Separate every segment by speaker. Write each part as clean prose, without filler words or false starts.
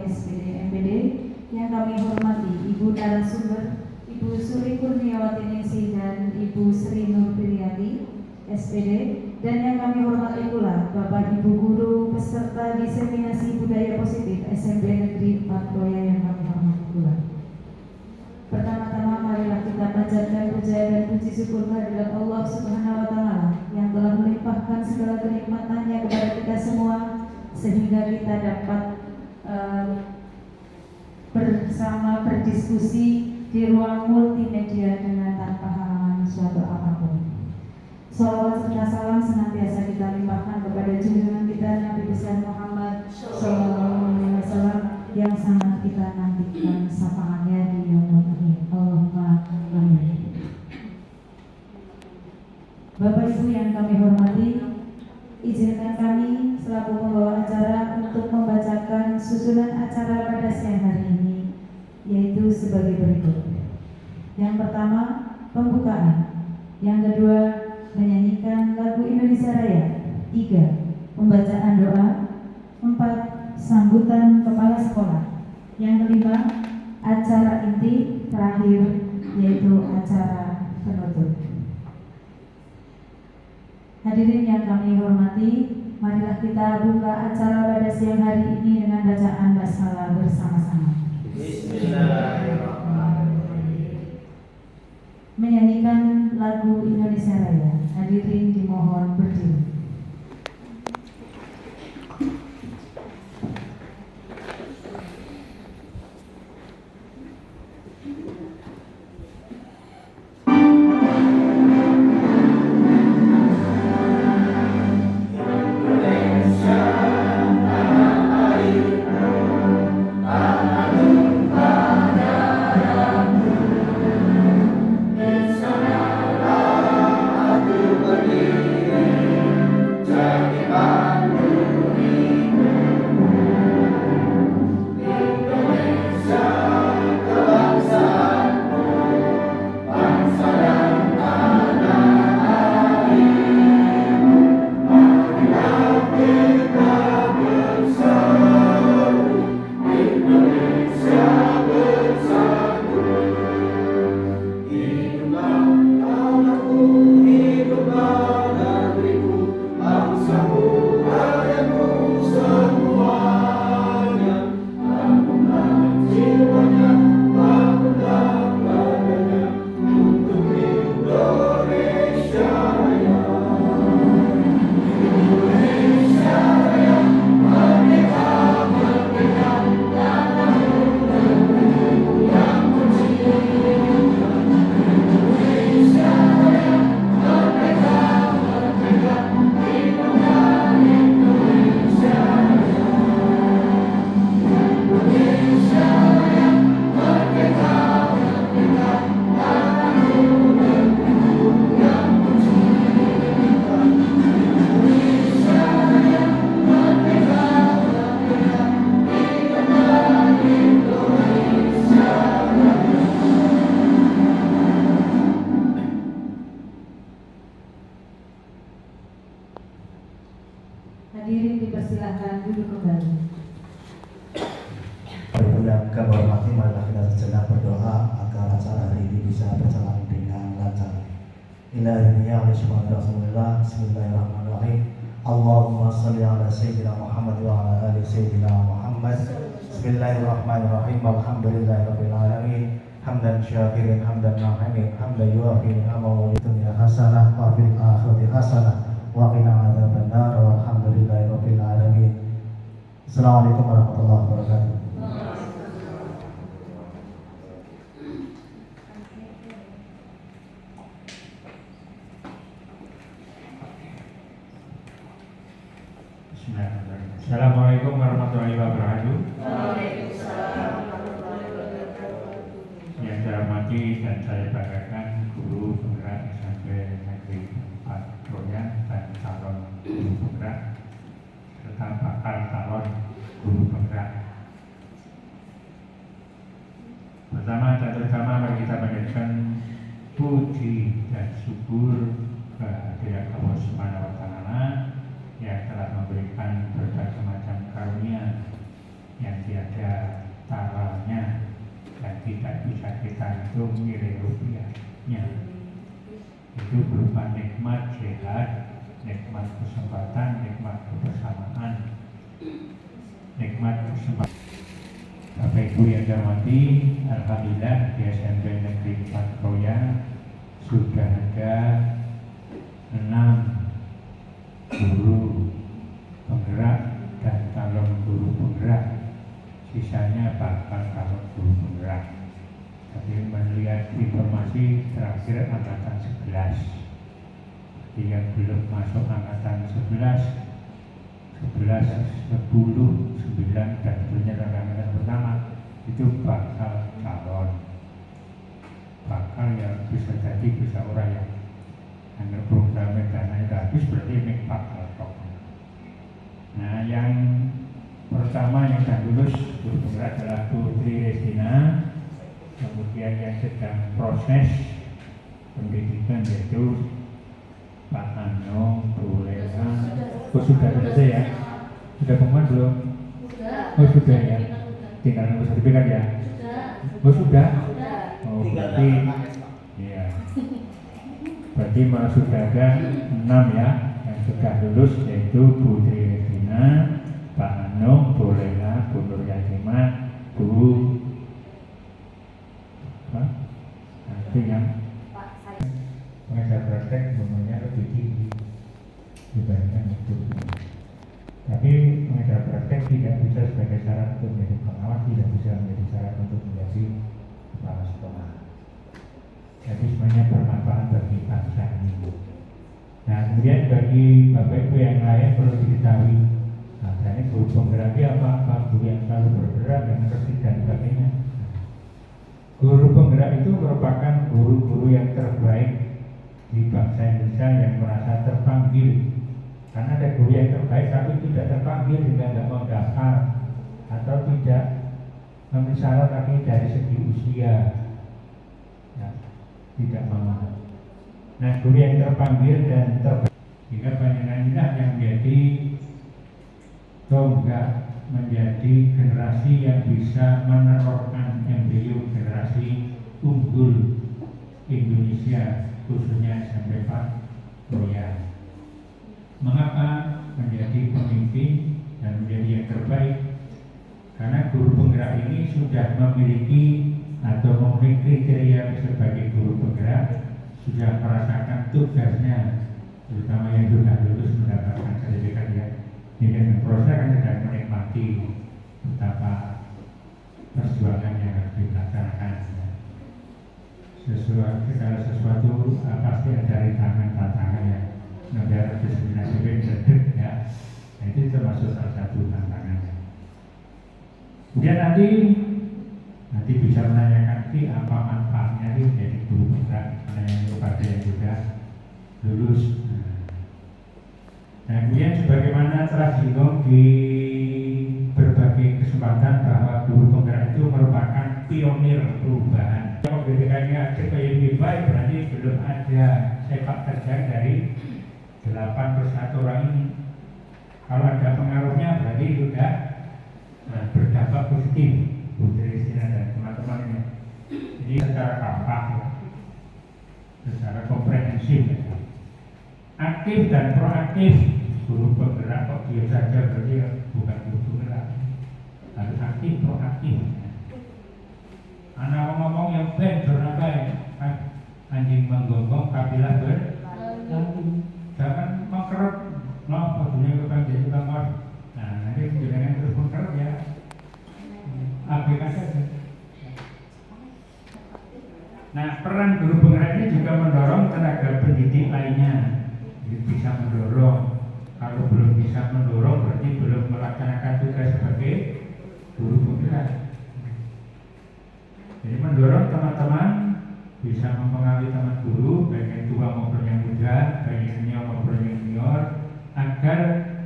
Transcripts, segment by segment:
Speaker 1: SPD MPD, yang kami hormati Ibu narasumber Ibu Suri Kurniawati Ningsih dan Ibu Sri Nurpriyati SPD, dan yang kami hormati pula Bapak Ibu guru peserta diseminasi budaya positif SMP Negeri 4 Kroya yang kami hormati pula. Pertama-tama marilah kita panjatkan puja dan puji syukur kehadirat Allah Subhanahu wa Ta'ala yang telah melimpahkan segala kenikmatannya kepada kita semua, sehingga kita dapat bersama berdiskusi di ruang multimedia dengan tanpa halangan suatu apapun. Salawat serta salam senantiasa kita limpahkan kepada junjungan kita Nabi besar Muhammad SAW yang sangat kita nantikan syafaatnya di yaumul akhir. Allahumma amin. Bapak Ibu yang kami hormati, izinkan kami selaku pembawa acara untuk membacakan susunan acara pada siang hari ini, yaitu sebagai berikut. Yang pertama, pembukaan. Yang kedua, menyanyikan lagu Indonesia Raya. 3, pembacaan doa. 4, sambutan kepala sekolah. Yang kelima, acara inti. Terakhir, yaitu acara penutup. Hadirin yang kami hormati, marilah kita buka acara pada siang hari ini dengan bacaan basmalah bersama-sama. Bismillahirrahmanirrahim. Menyanyikan lagu Indonesia Raya. Hadirin dimohon berdiri. Hadirin dipersilahkan duduk kembali.
Speaker 2: Ibu yang kami hormati, marilah kita sejenak berdoa agar acara hari ini bisa berjalan dengan lancar. Bismillahirrahmanirrahim. Allahumma sholli ala sayyidina Muhammad wa ala ali sayyidina Muhammad. Bismillahirrahmanirrahim. Alhamdulillahirabbil alamin. Hamdan syakirin, hamdan na'imin, hamdan yuafi ni'amahu wa dunya hasanah wa fil akhirati hasanah wa qina adzabannar walhamdulillahirabbil alamin. Assalamualaikum warahmatullahi wabarakatuh.
Speaker 3: Assalamualaikum warahmatullahi wabarakatuh.
Speaker 4: Waalaikumsalam warahmatullahi wabarakatuh.
Speaker 3: Yang saya hormati dan saya banggakan guru penggerak SMP Negeri 4 Kroya dan calon guru penggerak serta bakal calon guru penggerak. Pertama dan terutama mari kita panjatkan puji dan syukur kehadirat Allah Subhanahu wa Ta'ala yang telah memberikan berbagai macam karunia yang tiada kita hitung nilai rupiahnya itu berupa nikmat sehat, nikmat kesempatan, nikmat kebersamaan, nikmat kesempatan. Bapak Ibu yang dihormati, alhamdulillah di SMP Negeri 4 Kroya sudah ada 6 guru penggerak dan calon guru penggerak. Sisanya bakal calon guru penggerak. Tapi melihat informasi terakhir angkatan 11, yang belum masuk angkatan 11, 11, 10, 9 dan seterusnya angkatan pertama itu bakal calon. Bakal yang bisa jadi bisa orang yang hanya programnya dananya habis berarti ini bakal top. Nah, yang pertama yang sudah lulus guru penggerak adalah Putri Restina. Kemudian yang sedang proses pendidikan yaitu Pak Anong, Bu Lela. Oh, sudah selesai ya? Sudah pengumuman belum? Oh sudah ya? Tinggal nunggu sertifikat ya? Oh sudah? Oh berarti ya. Berarti malah sudah ada 6 ya yang sudah lulus, yaitu Putri Restina, Pak Anong, Bu Lela, Bu Nur Yatimah, Bu nanti yang pengajar praktek umumnya lebih tinggi dibandingkan itu. Tapi pengajar praktek tidak bisa sebagai syarat untuk menjadi pengawas, tidak bisa menjadi syarat untuk menjadi kepala sekolah. Jadi semuanya bermanfaat bagi bangsa ini. Nah, kemudian bagi Bapak Ibu yang lain perlu diketahui, nah, ini guru penggerak apa? Guru yang selalu bergerak dengan tertib dan sebagainya. Guru penggerak itu merupakan guru-guru yang terbaik di bangsa Indonesia yang merasa terpanggil. Karena ada guru yang terbaik tapi tidak terpanggil juga nggak mau daftar atau tidak memenuhi syarat lagi dari segi usia, ya, tidak mau. Nah, guru yang terpanggil dan terbaik jika panjenengan inilah yang menjadi tonggak, menjadi generasi yang bisa menerorkan embrio generasi unggul Indonesia, khususnya SMP 4 Kroya. Mengapa menjadi pemimpin dan menjadi yang terbaik? Karena guru penggerak ini sudah memiliki atau memenuhi kriteria sebagai guru penggerak, sudah merasakan tugasnya, terutama yang sudah lulus mendapatkan sertifikat ya. Ini dengan proses akan sedang menikmati betapa perjuangan yang harus dilaksanakan. Segala sesuatu pasti ada rintangan tantangan ya. Negara diskriminasi berdek ya. Nah, itu termasuk salah satu tantangannya. Kemudian nanti bisa menanyakan apa manfaatnya itu menjadi guru penggerak kepada yang sudah lulus. Nah, kemudian sebagaimana telah disinggung di berbagai kesempatan bahwa guru penggerak itu merupakan pionir perubahan. Kalau BPK-nya supaya lebih baik berarti belum ada sepak terjang dari 8 orang ini. Kalau ada pengaruhnya berarti sudah berdampak positif Putri Restina dan teman-teman ini. Jadi secara kampak, secara komprehensif, aktif dan proaktif. Guru penggerak kok diam saja berarti bukan guru penggerak. Harus aktif, proaktif. Anak ngomong yang baik, baik. Anjing menggonggong, kabilah berlalu. Jangan mengkerut, apa dunia bukan jadi bangor. Nah, nanti jangan terus mengkerut ya. Abaikan saja. Nah, peran guru penggerak ini juga mendorong tenaga pendidik lainnya. Jadi bisa mendorong. Kalau belum bisa mendorong berarti belum melaksanakan tugas sebagai guru penggerak. Jadi mendorong teman-teman bisa mempengaruhi teman guru, baik yang tua maupun yang muda, baik yang senior maupun yang junior, agar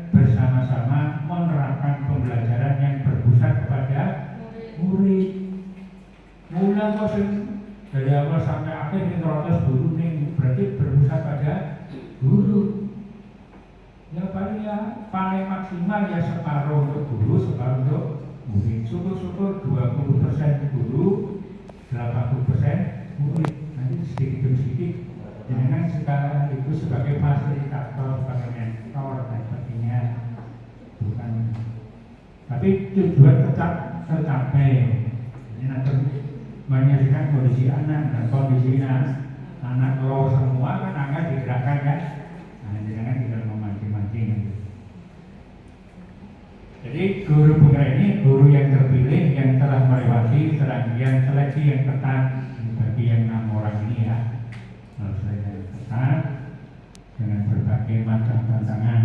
Speaker 3: bersama-sama menerapkan pembelajaran yang berpusat kepada murid. Mulai dari awal sampai akhir ini guru nih, berarti berpusat pada guru. Ya paling maksimal ya separuh untuk guru, separuh untuk murid. Syukur-syukur 20% guru, 80% 80% murid, nanti sedikit demi sedikit dengan sekarang itu sebagai fasilitator, sebagai mentor dan sebagainya, bukan, tapi tujuan tetap tercapai. Ini nanti menyaksikan kondisi anak dan kondisi anak lo semua kan akan digerakkan kan, nah jangan tinggal memancing-mancing. Jadi guru penggerak ini guru yang terpilih yang telah melewati serangkaian seleksi yang ketat bagi yang 6 orang ini ya. Seleksi yang ketat dengan berbagai macam tantangan.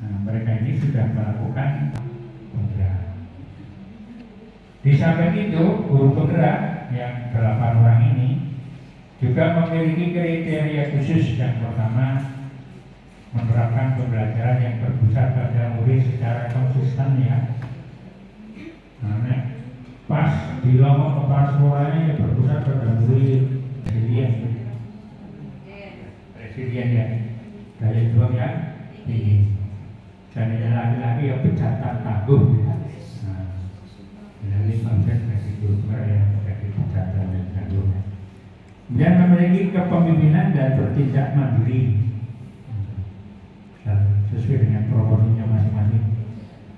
Speaker 3: Nah, mereka ini sudah melakukan penggerak. Di samping itu guru penggerak yang 8 orang ini juga memiliki kriteria khusus. Yang pertama, menerapkan pembelajaran yang berpusat pada murid secara konsisten ya. Nah, pas di Lombok kepala sekolahnya yang berpusat pada murid resilient ya, daya juang yang tinggi. Dan yang laki-laki yang pejantan tangguh. Nah, ini konsep dari guru yang menjadi pejantan dan tangguh. Dan memiliki kepemimpinan dan bertindak mandiri sesuai dengan proporsinya masing-masing.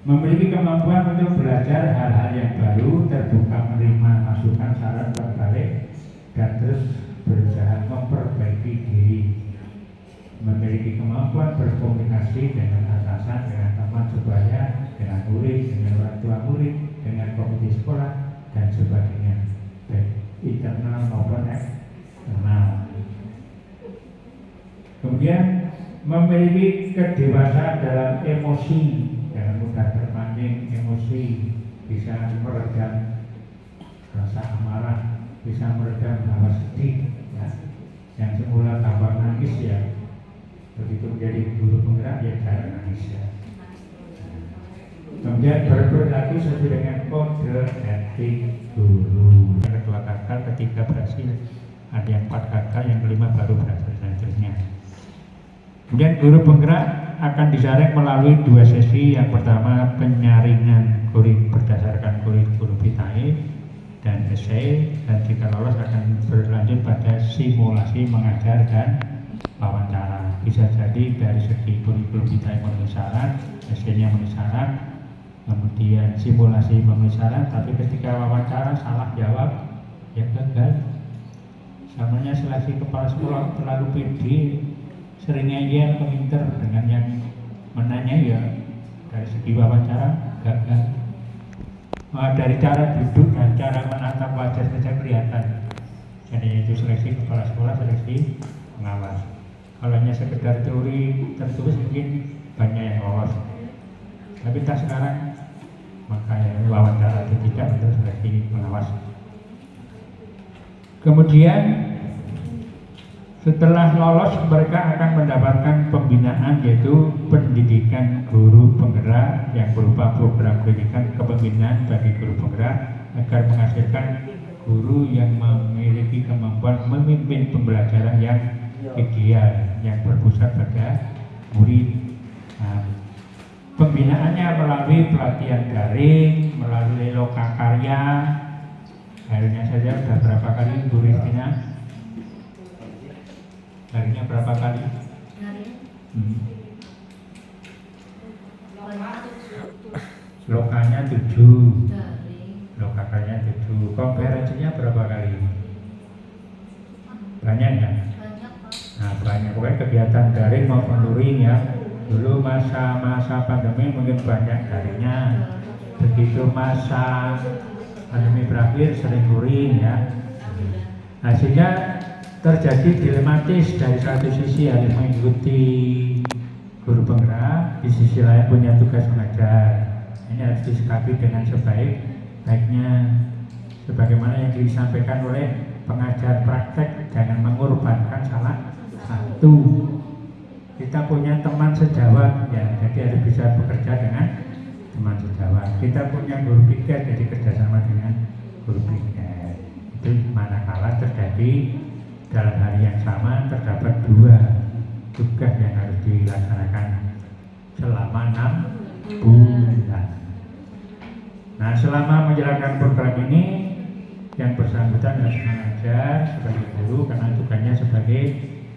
Speaker 3: Memiliki kemampuan untuk belajar hal-hal yang baru, terbuka menerima masukan, saran berbalik, dan terus berusaha memperbaiki diri. Memiliki kemampuan berkomunikasi dengan atasan, dengan teman sebaya, dengan murid, dengan orang tua murid, dengan komite sekolah, dan sebagainya, baik internal maupun eksternal. Kemudian memiliki kedewasaan dalam emosi, jangan mudah terpancing emosi, bisa meredam rasa amarah, bisa meredam hawa sedih ya. Yang semula gampang nangis ya, begitu menjadi guru penggerak ya jarang nangis ya. Kemudian berperilaku sesuai dengan kode etik guru. Yang kedua gagal, ketiga berhasil, ada yang 4 gagal, yang kelima baru berhasil dan seterusnya. Kemudian guru penggerak akan disaring melalui 2 sesi. Yang pertama penyaringan berdasarkan kurikulum vitae dan esai, dan jika lolos akan berlanjut pada simulasi mengajar dan wawancara. Bisa jadi dari segi kurikulum vitae memenuhi syarat, esainya memenuhi syarat, kemudian simulasi memenuhi syarat, tapi ketika wawancara salah jawab ya gagal. Samanya seleksi kepala sekolah terlalu pede, seringnya yel peminter dengan yang menanya ya dari segi wawancara gagal. Dari cara duduk dan cara menatap wajah saja kelihatan. Jadi itu seleksi kepala sekolah, seleksi pengawas. Kalau hanya sekedar teori tertulis mungkin banyak yang lolos. Tapi tak sekarang maka yang wawancara atau tidak untuk seleksi pengawas. Kemudian setelah lolos mereka akan mendapatkan pembinaan, yaitu pendidikan guru penggerak yang berupa program pendidikan kepemimpinan bagi guru penggerak agar menghasilkan guru yang memiliki kemampuan memimpin pembelajaran yang ideal yang berpusat pada murid. Nah, pembinaannya melalui pelatihan daring, melalui lokakarya. Akhirnya saja sudah berapa kali Bu Ristina? Harinya berapa kali? Lokanya 7, lokakarnya 7, konferensinya berapa kali? Banyak ya? Nah banyak, pokoknya kegiatan daring maupun luring ya. Dulu masa-masa pandemi mungkin banyak daringnya, begitu masa pandemi berakhir sering luring ya. Nah sehingga terjadi dilematis, dari satu sisi harus mengikuti guru penggerak, di sisi lain punya tugas mengajar. Ini harus disikapi dengan sebaik-baiknya, sebagaimana yang disampaikan oleh pengajar praktek, jangan mengorbankan salah satu. Kita punya teman sejawat ya, jadi harus bisa bekerja dengan teman sejawat. Kita punya guru piket, jadi kerjasama dengan guru piket. Itu manakala terjadi dalam hari yang sama terdapat 2 tugas yang harus dilaksanakan selama 6 bulan. Nah selama menjalankan program ini yang bersangkutan harus mengajar sebagai guru karena tugasnya sebagai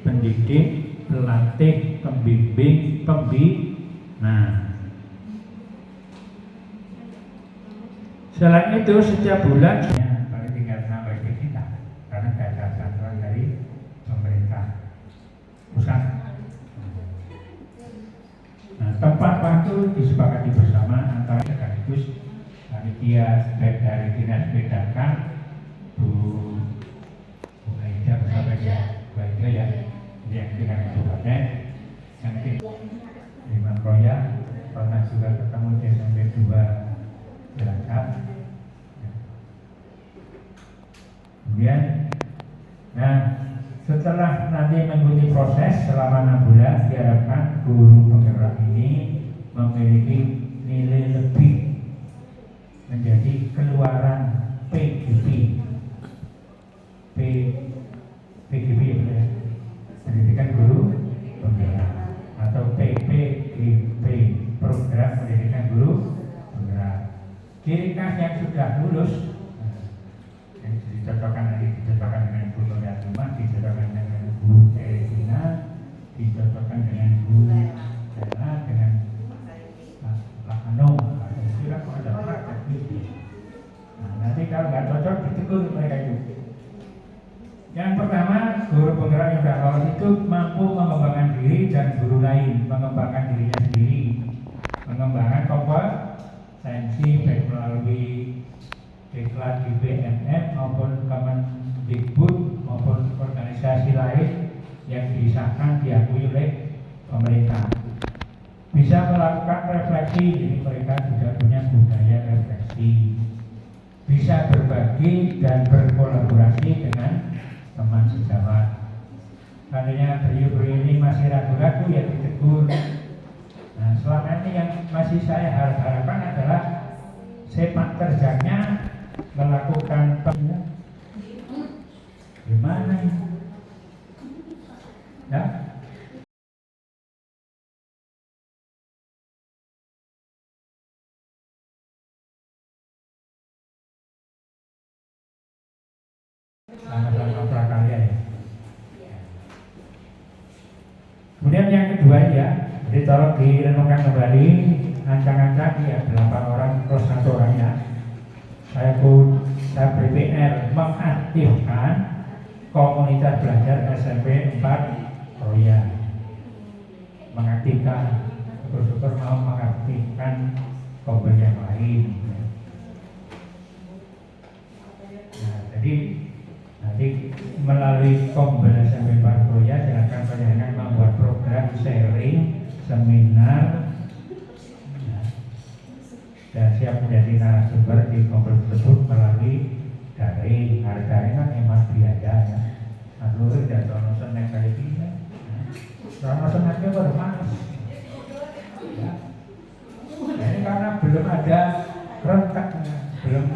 Speaker 3: pendidik, pelatih, pembimbing, pembina. Selain itu setiap bulan paling tinggal sampai kita karena tidak ada bantuan dari pemerintah pusat. Nah, tempat waktu disepakati bersama antara sekaligus panitia baik dari dinas pendidikan Bu Aida bersama Bu Aida ya, yang dengan kabupaten, yang Liman Roya pernah juga ketemu di SMP 2 Cilacap. Kemudian, nah setelah nanti mengikuti proses selama 6 bulan, diharapkan guru penggerak ini memiliki nilai lebih menjadi keluaran PGB. PGB ya, pendidikan guru penggerak, atau PPGB, program pendidikan guru penggerak. Ciri khas yang sudah lulus dicocokkan dengan Bu Noria Rumah, dicocokkan dengan Bu Erina, dicocokkan dengan Bu Dela, dengan Pak Anung. Kira kok ada praktek gitu. Nah, nanti kalau nggak cocok ditegur mereka itu. Yang pertama, guru penggerak yang sudah lolos itu mampu mengembangkan diri dan guru lain mengembangkan dirinya sendiri, mengembangkan kompetensi baik melalui diklat di BNF maupun Kemendikbud maupun organisasi lain yang disahkan diakui oleh pemerintah. Bisa melakukan refleksi, jadi mereka juga punya budaya refleksi. Bisa berbagi dan berkolaborasi dengan teman sejawat. Seandainya beliau ini masih ragu-ragu ya ditegur. Nah, selama ini yang masih saya harapkan adalah sepak terjangnya melakukan gimana ini? Ya? Sama-sama prakarya ya. Kemudian yang kedua ya, jadi tolong direnungkan kembali ancang-ancang ya 8 orang plus 1 orang ya. Saya beri PR mengaktifkan komunitas belajar SMP 4 Roya, mengaktifkan, syukur-syukur mau mengaktifkan komunitas yang lain. Nah, jadi nanti melalui komunitas SMP 4 Roya silakan penyanyi membuat program sharing, seminar, dan siap menjadi narasumber di komunitas tersebut melalui daring. Daring kan hemat biaya ya. Alur dan dono seneng kayak gini. Dono senengnya baru manis. Ya. Nah, ini karena belum ada rentaknya, belum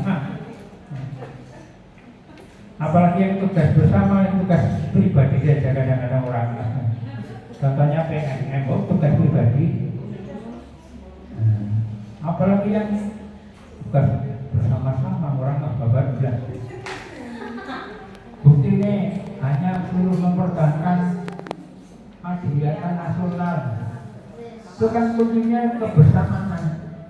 Speaker 3: apalagi yang tugas bersama, yang tugas pribadi saja kadang-kadang orang. Contohnya PNM, tugas pribadi. Apalagi yang bukan bersama-sama orang nggak belas. Buktinya hanya suruh mempertahankan kegiatan nasional. Itu kan kuncinya kebersamaan.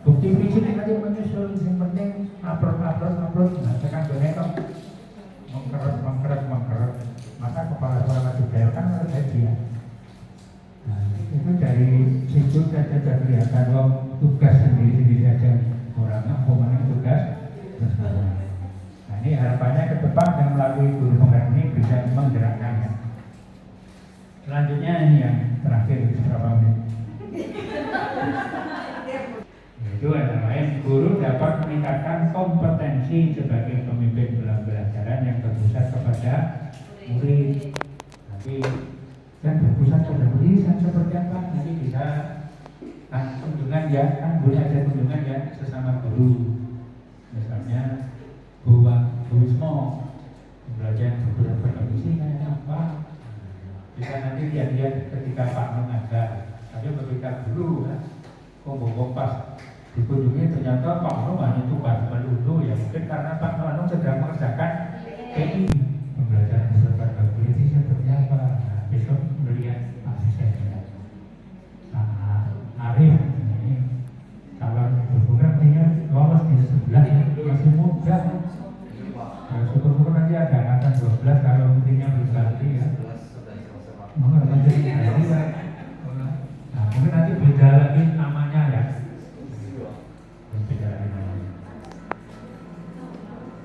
Speaker 3: Bukti fisik tadi menyusul, yang penting upload. Nah, sekarang benar mengkeret. Maka kepala sekolah daerah kan harus dia. Nah, itu dari situ saja sudah kelihatan tugas sendiri saja orangnya pemenang tugas bersama. Nah, ini harapannya ke depan dan melalui guru penggerak ini bisa menggerakkannya. Selanjutnya ini yang terakhir beberapa menit. Itu antara lain guru dapat meningkatkan kompetensi sebagai pemimpin pembelajaran yang berpusat kepada murid. Tapi dan berpusat pada murid seperti apa? Nanti bisa kunjungan ya, kan boleh ada kunjungan ya sesama guru. Misalnya Bu Wismo belajar beberapa kondisi kayak apa. Bisa nanti lihat ketika Pak mengajar. Tapi ketika dulu ya, pas dikunjungi ternyata Pak Nung hanya tugas melulu ya, mungkin karena Pak Nung sedang mengerjakan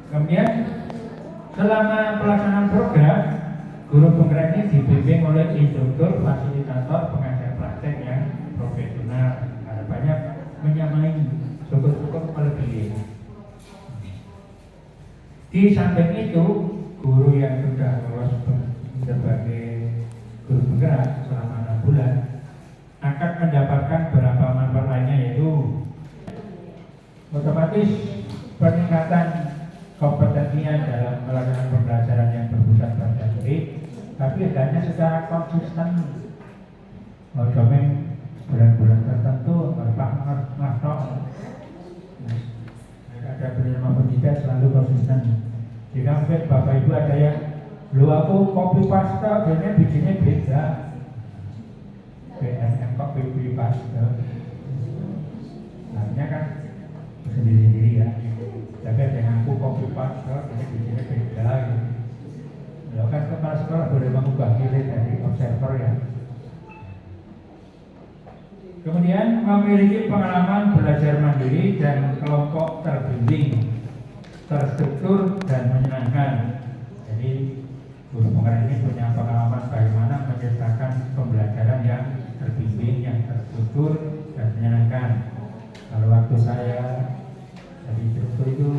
Speaker 3: Kemudian selama pelaksanaan program, guru penggerak ini dibimbing oleh instruktur, fasilitator, pengajar praktek yang profesional. Harapannya menyamai, syukur-syukur melebihi. Di samping itu, guru yang sudah lolos sebagai guru penggerak selama 6 bulan akan mendapatkan beberapa manfaat lainnya, yaitu otomatis peningkatan kompetensinya dalam melakukan pembelajaran yang berpusat pada teori, tapi hanya secara konsisten. Domain bulan-bulan tertentu Bapak ngasok, ada benar maupun tidak selalu konsisten. Jika mungkin Bapak Ibu ada yang lu aku copy paste, jadinya bikinnya beda. BNM copy paste, artinya kan sendiri-sendiri ya. Tapi ada yang aku copy paste, ini bikinnya beda. Lo kan kepala sekolah boleh mengubah pilih dari observer ya. Kemudian memiliki pengalaman belajar mandiri dan kelompok terbimbing, terstruktur dan menyenangkan. Jadi guru penggerak ini punya pengalaman bagaimana menciptakan pembelajaran yang terbimbing, yang terstruktur dan menyenangkan. Kalau waktu saya jadi instruktur itu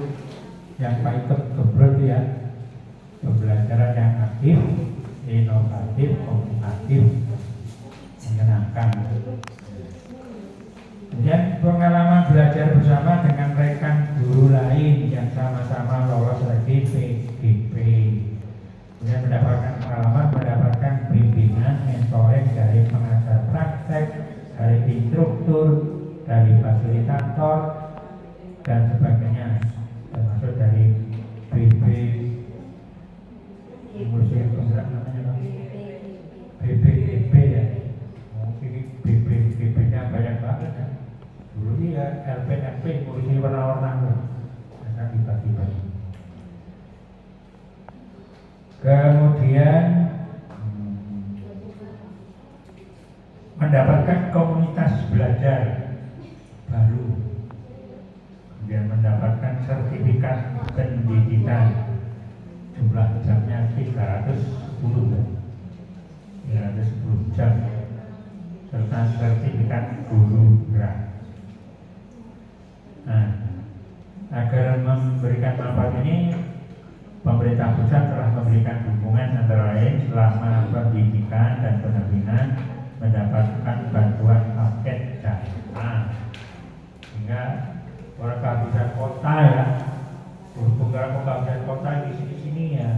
Speaker 3: yang Pak Ikut Gebrol ya, pembelajaran yang aktif, inovatif, komunikatif, menyenangkan. Kemudian pengalaman belajar bersama dengan rekan guru lain yang sama-sama lolos seleksi PGP. Kemudian mendapatkan bimbingan, mentoring dari pengajar praktek, dari instruktur, dari fasilitator dan sebagainya, termasuk dari BB musim penggerak namanya BBB ya. Mungkin BB-nya banyak banget ya. Dulu ya LPFP ngurusi warna-warna akan dibagi-bagi. Kemudian mendapatkan komunitas belajar baru, kemudian mendapatkan sertifikat pendidikan, jumlah jamnya 310 jam, serta sertifikat guru gerak. Nah, agar memberikan manfaat ini, pemerintah pusat telah memberikan dukungan antara lain selama pendidikan dan pendampingan mendapatkan bantuan paket jasa, sehingga orang kabupaten kota ya, guru penggerak kabupaten kota di sini ya,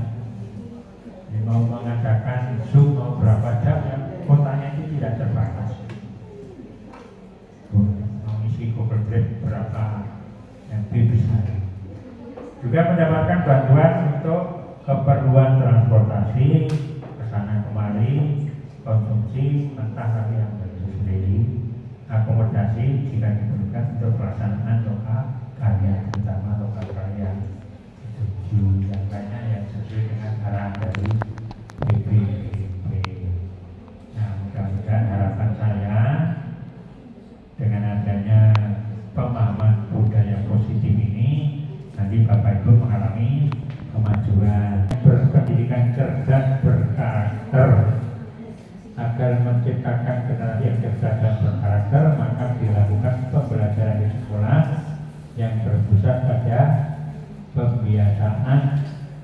Speaker 3: ini mau mengadakan Zoom mau berapa jam ya, kotanya itu tidak terbatas. Mengisi Google Drive berapa MB bisa. Juga mendapatkan bantuan untuk keperluan transportasi kesana kemari, konsumsi mentah tapi yang sendiri, akomodasi jika diperlukan untuk pelaksanaan lokal karya, terutama lokal karya tujuh yang lainnya yang sesuai dengan arahan dari BPP. Nah, mudah-mudahan harapan saya dengan adanya pemahaman budaya positif ini, nanti Bapak Ibu mengalami kemajuan berpendidikan cerdas berkarakter. Agar menciptakan generasi yang cerdas dan berkarakter, maka dilakukan pembelajaran di sekolah yang berpusat pada pembiasaan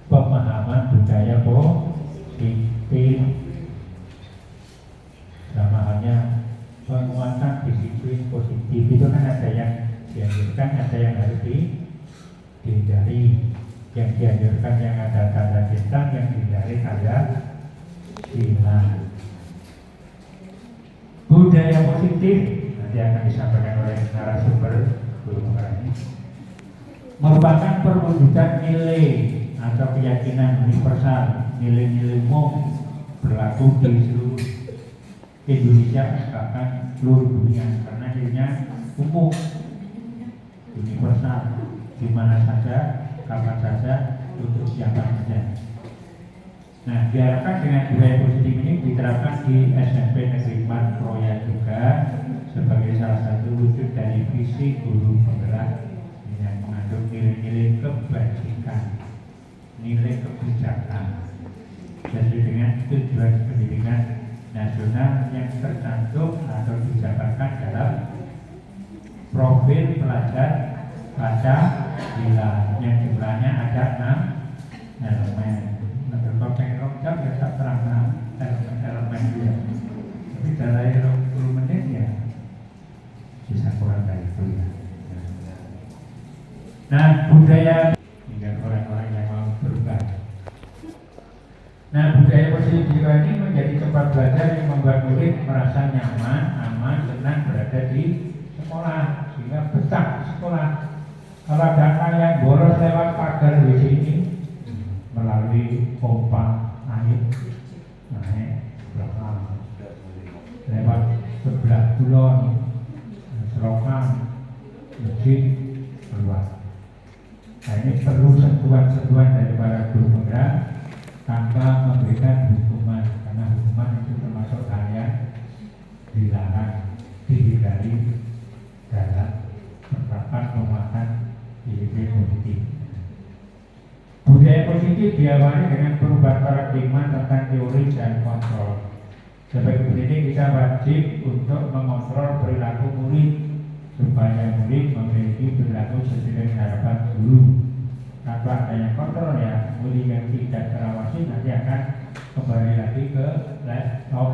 Speaker 3: pemahaman budaya positif, sama halnya penguatan disiplin positif. Itu kan ada yang dianjurkan, ada yang harus dihindari. Yang dianjurkan yang ada tanda bintang, yang dihindari tanda silang. Budaya positif nanti akan disampaikan oleh narasumber guru penggerak ini, merupakan perwujudan nilai atau keyakinan universal, nilai-nilai umum berlaku di seluruh Indonesia bahkan seluruh dunia, karena nilainya umum, universal, di mana saja, kapan saja, untuk siapa saja. Nah, diharapkan dengan budaya positif ini diterapkan di SMP Negeri 4 Kroya juga sebagai salah satu wujud dari visi guru penggerak yang mengandung nilai-nilai kebajikan. nilai kebijakan sesuai dengan tujuan pendidikan nasional yang tercantum atau dijabarkan dalam profil pelajar Pancasila yang jumlahnya ada 6 elemen. Kalau pengen lengkap ya tak terang elemen dia. Tapi dalam 20 menit ya bisa kurang dari itu ya. Nah, budaya hingga orang-orang yang mau berubah. Nah, budaya positif jiwa ini menjadi tempat belajar yang membuat murid merasa nyaman, aman, tenang berada di sekolah sehingga betah di sekolah. Kalau ada anak yang boros lewat pagar WC ini melalui pompa air naik belakang lewat sebelah kulon selokan masjid keluar. Nah, ini perlu sentuhan-sentuhan dari para guru penggerak tanpa memberikan hukuman, karena hukuman itu termasuk hal yang dilarang, dihindari dalam penerapan penguatan disiplin positif. Budaya positif diawali dengan perubahan paradigma tentang teori dan kontrol. Sebagai ini kita wajib untuk mengontrol perilaku murid supaya murid memiliki perilaku sesuai dengan harapan guru. Tanpa adanya kontrol ya, murid yang tidak terawasi nanti akan kembali lagi ke laptop.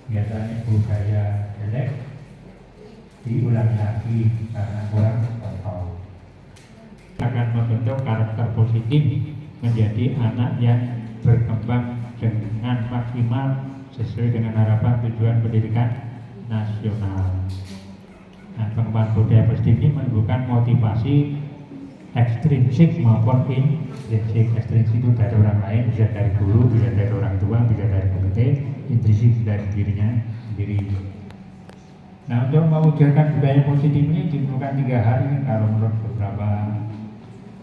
Speaker 3: Biasanya budaya jelek diulangi lagi karena kurang kontrol. Akan membentuk karakter positif menjadi anak yang berkembang dengan maksimal sesuai dengan harapan tujuan pendidikan nasional. Nah, pengembangan budaya positif ini menimbulkan motivasi ekstrinsik maupun intrinsik. Ekstrinsik itu dari orang lain, bisa dari guru, bisa dari orang tua, bisa dari komite. Intrinsik dari dirinya sendiri. Nah, untuk mewujudkan budaya positif ini diperlukan 3 hal ini kalau menurut beberapa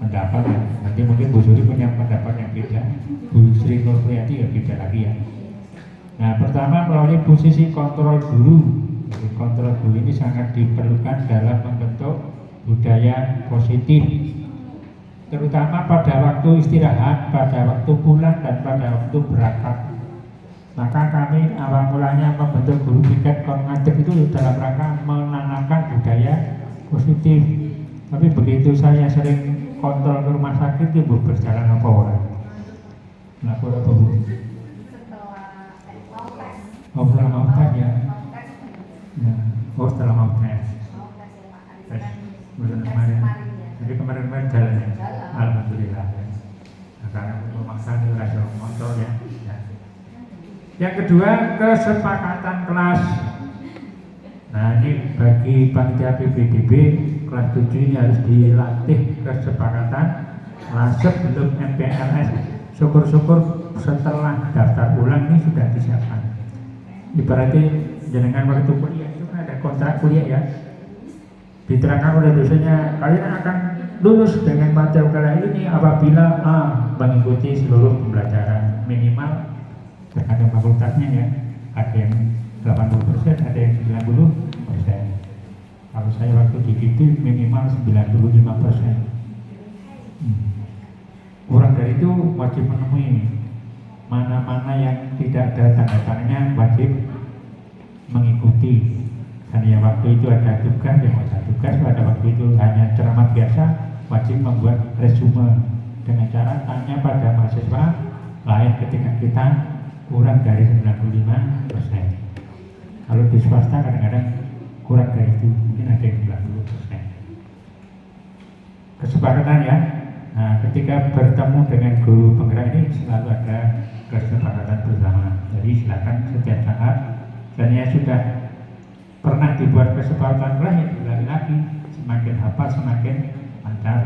Speaker 3: pendapat. Nanti mungkin Bu Suri punya pendapat yang beda, Bu Sri Nurpriyati ya beda lagi ya. Nah, pertama melalui posisi kontrol guru. Jadi, kontrol guru ini sangat diperlukan dalam membentuk budaya positif, terutama pada waktu istirahat, pada waktu pulang, dan pada waktu berangkat. Maka kami awal mulanya membentuk guru piket kognitif itu dalam rangka menanamkan budaya positif. Tapi begitu saya sering kontrol ke rumah sakit itu berjalan apa orang? Lapor apa Bu? Oh, setelah mau tes ya. Ya. Oh, setelah mau tes. Tes. Kemarin. Jadi kemarin jalan ya. Alhamdulillah. Nah, karena memaksa itu rasa kontrol ya. Yang kedua, kesepakatan kelas. Nah, ini bagi panitia PPDB kelas 7 ini harus dilatih kesepakatan kelas sebelum MPLS. Syukur-syukur setelah daftar ulang ini sudah disiapkan. Ibaratnya jenengan waktu kuliah itu kan ada kontrak kuliah ya. Diterangkan oleh dosennya, kalian akan lulus dengan mata kuliah ini apabila mengikuti seluruh pembelajaran minimal. Terkadang fakultasnya ya, ada yang 80%, ada yang 90%. Kalau saya waktu di situ minimal 95%. Kurang dari itu wajib menemui mana-mana yang tidak ada tanda tangannya, wajib mengikuti. Dan ya waktu itu ada tugas, yang ada tugas pada waktu itu hanya ceramah biasa, wajib membuat resume dengan cara tanya pada mahasiswa lain ketika kita kurang dari 95%. Kalau di swasta kadang-kadang kurang dari itu, mungkin ada yang 90%. Kesepakatan ya. Nah, ketika bertemu dengan guru penggerak ini selalu ada kesepakatan bersama. Jadi silakan setiap saat. Dan ya sudah pernah dibuat kesepakatan lain, diulangi lagi. Semakin hafal semakin lancar.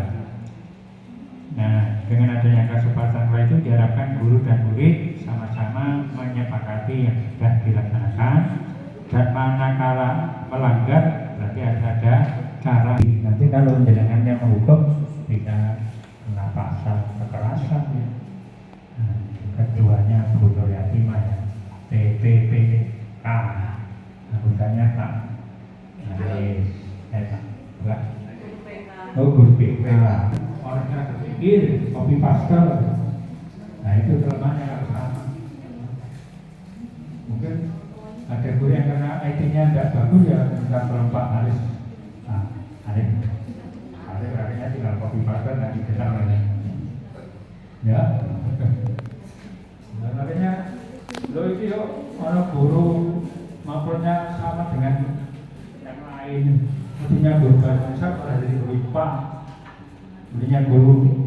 Speaker 3: Nah, dengan adanya kesepakatan itu diharapkan guru dan murid sama-sama menyepakati yang sudah dilaksanakan, dan manakala melanggar berarti harus ada cara. Nanti kalau jenengan yang menghukum bisa kena pasal kekerasan ya. Nah, ketuanya Bu Nuryati ya, PPPK, anggotanya Pak Pak, oh guru PPK. Orang yang akhir, copy paste. Nah itu kelemahannya harus sama. Mungkin ada guru yang karena IT-nya tidak bagus ya minta tolong Pak Haris. Nah, Harisnya tinggal copy paste nanti kita oleh. Ya. Nah, makanya lo itu orang guru maupunnya sama dengan yang lain. Mestinya guru bahasa Indonesia pada jadi guru IPA, mestinya guru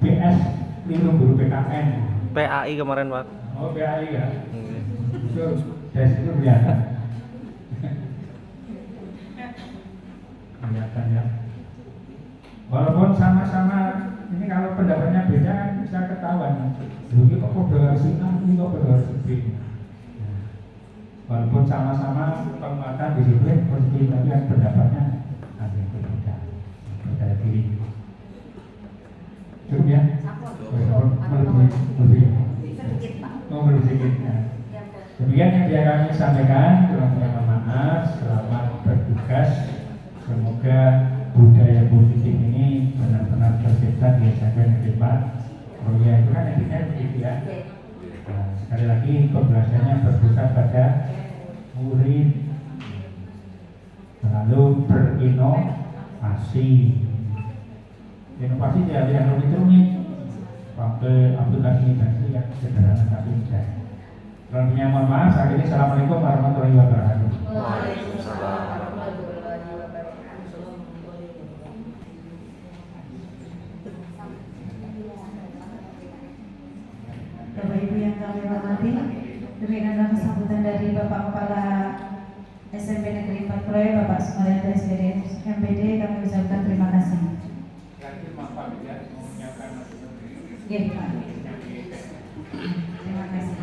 Speaker 3: PS, keliru guru PKN.
Speaker 5: PAI kemarin Pak.
Speaker 3: Oh PAI ya. Itu dari situ kelihatan. Kelihatan ya. Walaupun sama-sama ini kalau pendapatnya beda kan bisa ketahuan. Dulu kok kode si A, ini kok kode si B. Walaupun sama-sama penguatan disiplin positif, tapi kan pendapatnya ada yang berbeda. Percaya diri. Cukup ya? Lebih. Oh, belum sedikit. Demikian yang dia kami sampaikan. Kurang maaf. Selamat bertugas. Semoga budaya positif ini benar-benar tercipta di SMP Negeri 4. Oh ya, itu kan intinya begitu ya. Nah, sekali lagi pembelajarannya berpusat pada murid, lalu berinovasi. Inovasi dari yang rumit-rumit, pakai aplikasi yang sederhana tapi mudah. Kalau punya mohon maaf, saat ini assalamualaikum warahmatullahi wabarakatuh.
Speaker 4: Waalaikumsalam warahmatullahi wabarakatuh.
Speaker 1: Bapak Ibu yang kami hormati, demikianlah sambutan dari Bapak Kepala SMP Negeri 4 Proyek Bapak Sumaryanto SPD MPD, kami ucapkan terima kasih. Ya, Pak. Terima kasih.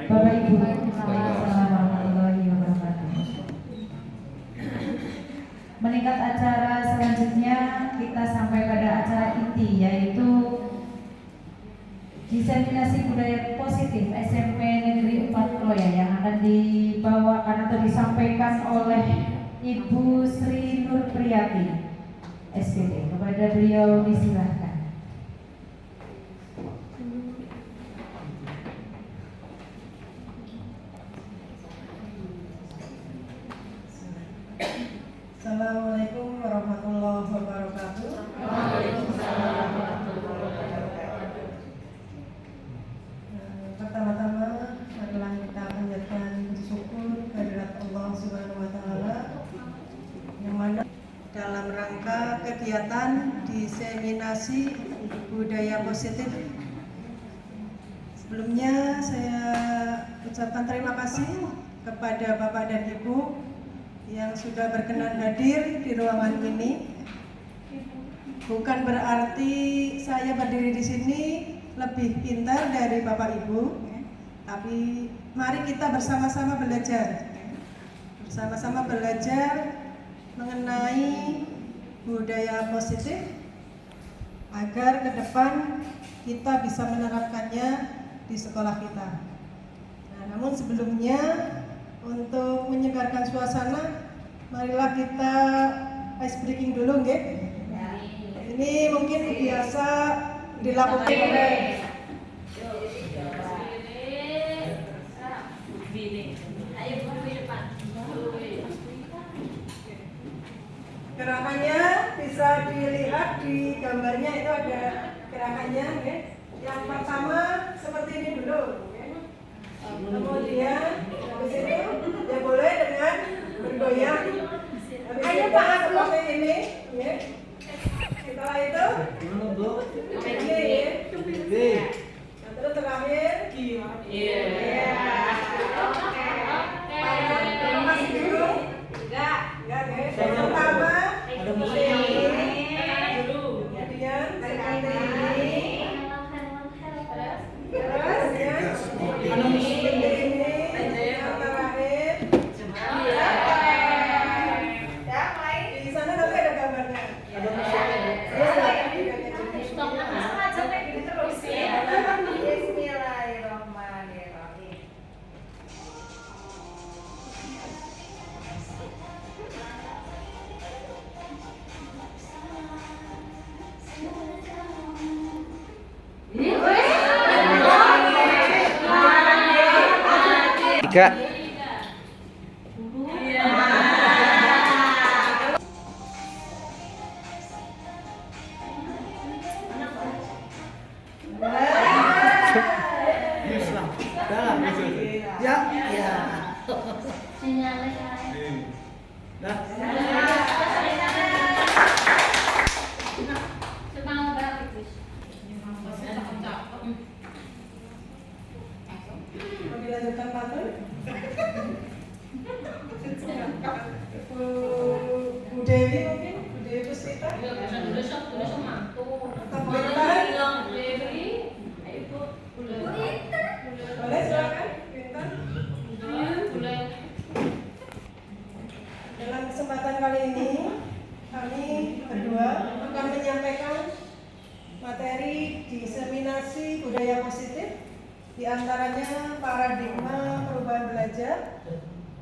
Speaker 1: Bapak Ibu, assalamualaikum warahmatullahi wabarakatuh. Meningkat acara selanjutnya kita sampai pada acara inti, yaitu diseminasi budaya positif SMP Negeri 4 Kroya yang akan dibawakan atau disampaikan oleh Ibu Sri Nur Priyati SPD. Kepada beliau disilahkan.
Speaker 6: Assalamualaikum warahmatullahi wabarakatuh.
Speaker 4: Waalaikumsalam warahmatullahi wabarakatuh.
Speaker 6: Pertama-tama adalah kita panjatkan syukur kehadirat Allah Subhanahu wa taala yang mana dalam rangka kegiatan diseminasi budaya positif. Sebelumnya saya ucapkan terima kasih kepada Bapak dan Ibu yang sudah berkenan hadir di ruangan ini. Bukan berarti saya berdiri di sini lebih pintar dari Bapak Ibu, tapi mari kita bersama-sama belajar. Bersama-sama belajar mengenai budaya positif agar ke depan kita bisa menerapkannya di sekolah kita. Nah, namun sebelumnya untuk menyegarkan suasana, marilah kita ice breaking dulu, nggih. Ini mungkin biasa dilakukan oleh gerakannya bisa dilihat di gambarnya, itu ada gerakannya, nggih. Yang pertama seperti ini dulu, nggih. Kemudian habis itu ya boleh dengan bergoyang. Ayo Pak seperti ini, ya. Setelah itu ini, ya. Nah, terus terakhir, masih bingung? Enggak, guys. Yang pertama seperti ini, kemudian seperti ini, terus ya.
Speaker 5: Gak.
Speaker 6: Mau dilanjutkan patur? Bu Dewi mungkin? Bu Dewi Puspita? Atau Bu Intan? Boleh silakan, Bu Intan. Dalam kesempatan kali ini, kami berdua akan menyampaikan materi diseminasi budaya positif, di antaranya paradigma perubahan belajar,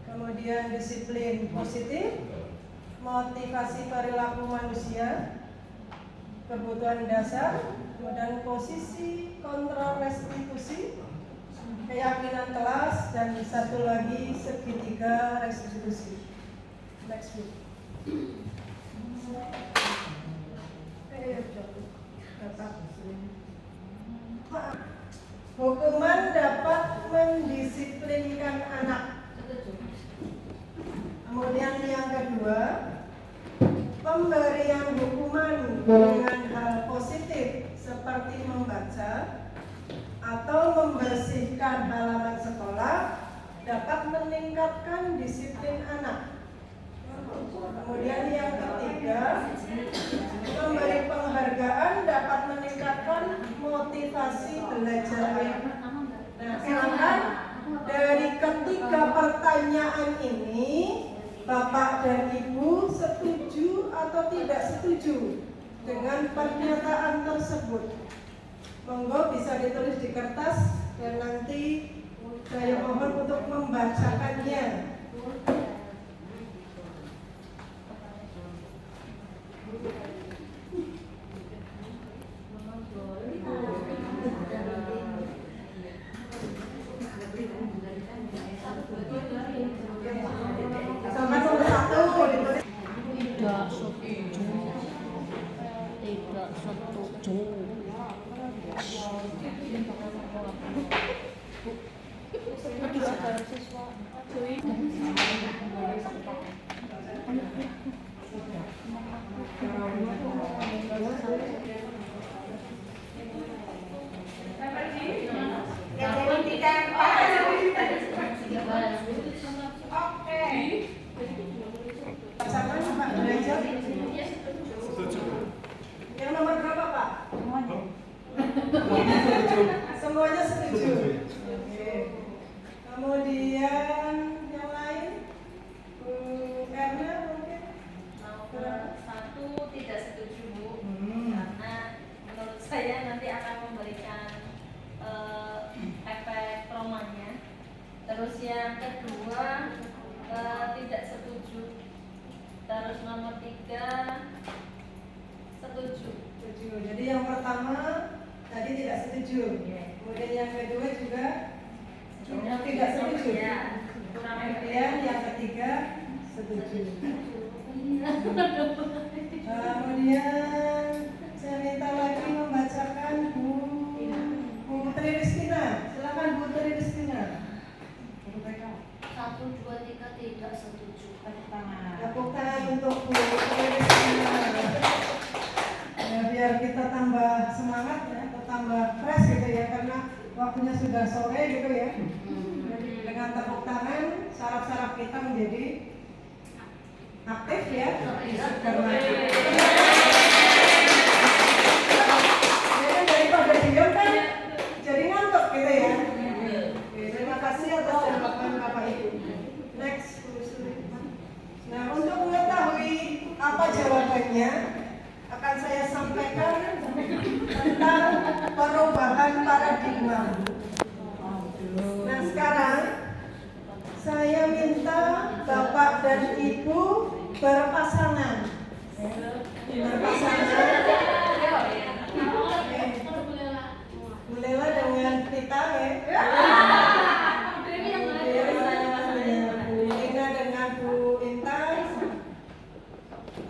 Speaker 6: kemudian disiplin positif, motivasi perilaku manusia, kebutuhan dasar, kemudian posisi kontrol restitusi, keyakinan kelas, dan satu lagi segitiga restitusi. Next week. Hukuman dapat mendisiplinkan anak. Kemudian yang kedua, pemberian hukuman dengan hal positif seperti membaca atau membersihkan halaman sekolah dapat meningkatkan disiplin anak. Kemudian yang ketiga, memberi penghargaan dapat meningkatkan motivasi belajar anak. Nah, silakan dari ketiga pertanyaan ini, Bapak dan Ibu setuju atau tidak setuju dengan pernyataan tersebut? Monggo bisa ditulis di kertas dan nanti saya mohon untuk membacakannya. Sama nomor 1 ditulis.
Speaker 4: Tidak setuju.
Speaker 6: Sama Pak Derajat. Yang nomor berapa Pak? Semuanya setuju. Oke. Kemudian yang lain, Bu Erna mungkin?
Speaker 7: Nomor 1 tidak setuju, Bu, karena menurut saya nanti akan memberikan efek traumanya. Terus yang kedua tidak setuju. Terus nomor 3 setuju.
Speaker 6: Setuju. Jadi yang pertama tadi tidak setuju. Kemudian yang kedua juga tidak setuju.
Speaker 7: Ya, kurang
Speaker 6: Kemudian yang ketiga setuju. Kemudian saya minta lagi membacakan Bu Tri Ristina. Silakan Bu Tri Ristina.
Speaker 7: 1, 2, 3 tidak setuju.
Speaker 6: Tepuk tangan untuk Bu Tri Ristina. Ya, biar kita tambah semangat ya, atau tambah fresh gitu ya, karena waktunya sudah sore gitu ya. Dengan tepuk tangan, saraf-saraf kita menjadi aktif ya. Karena daripada diam kan jadi ngantuk gitu ya. Oke, terima kasih atas jawaban Bapak Ibu. Next. Nah, untuk mengetahui apa jawabannya akan saya sampaikan tentang perubahan paradigma. Nah, sekarang saya minta Bapak dan Ibu berpasangan. Berpasangan. Bu Lela dengan Prita ya. Bu Intan,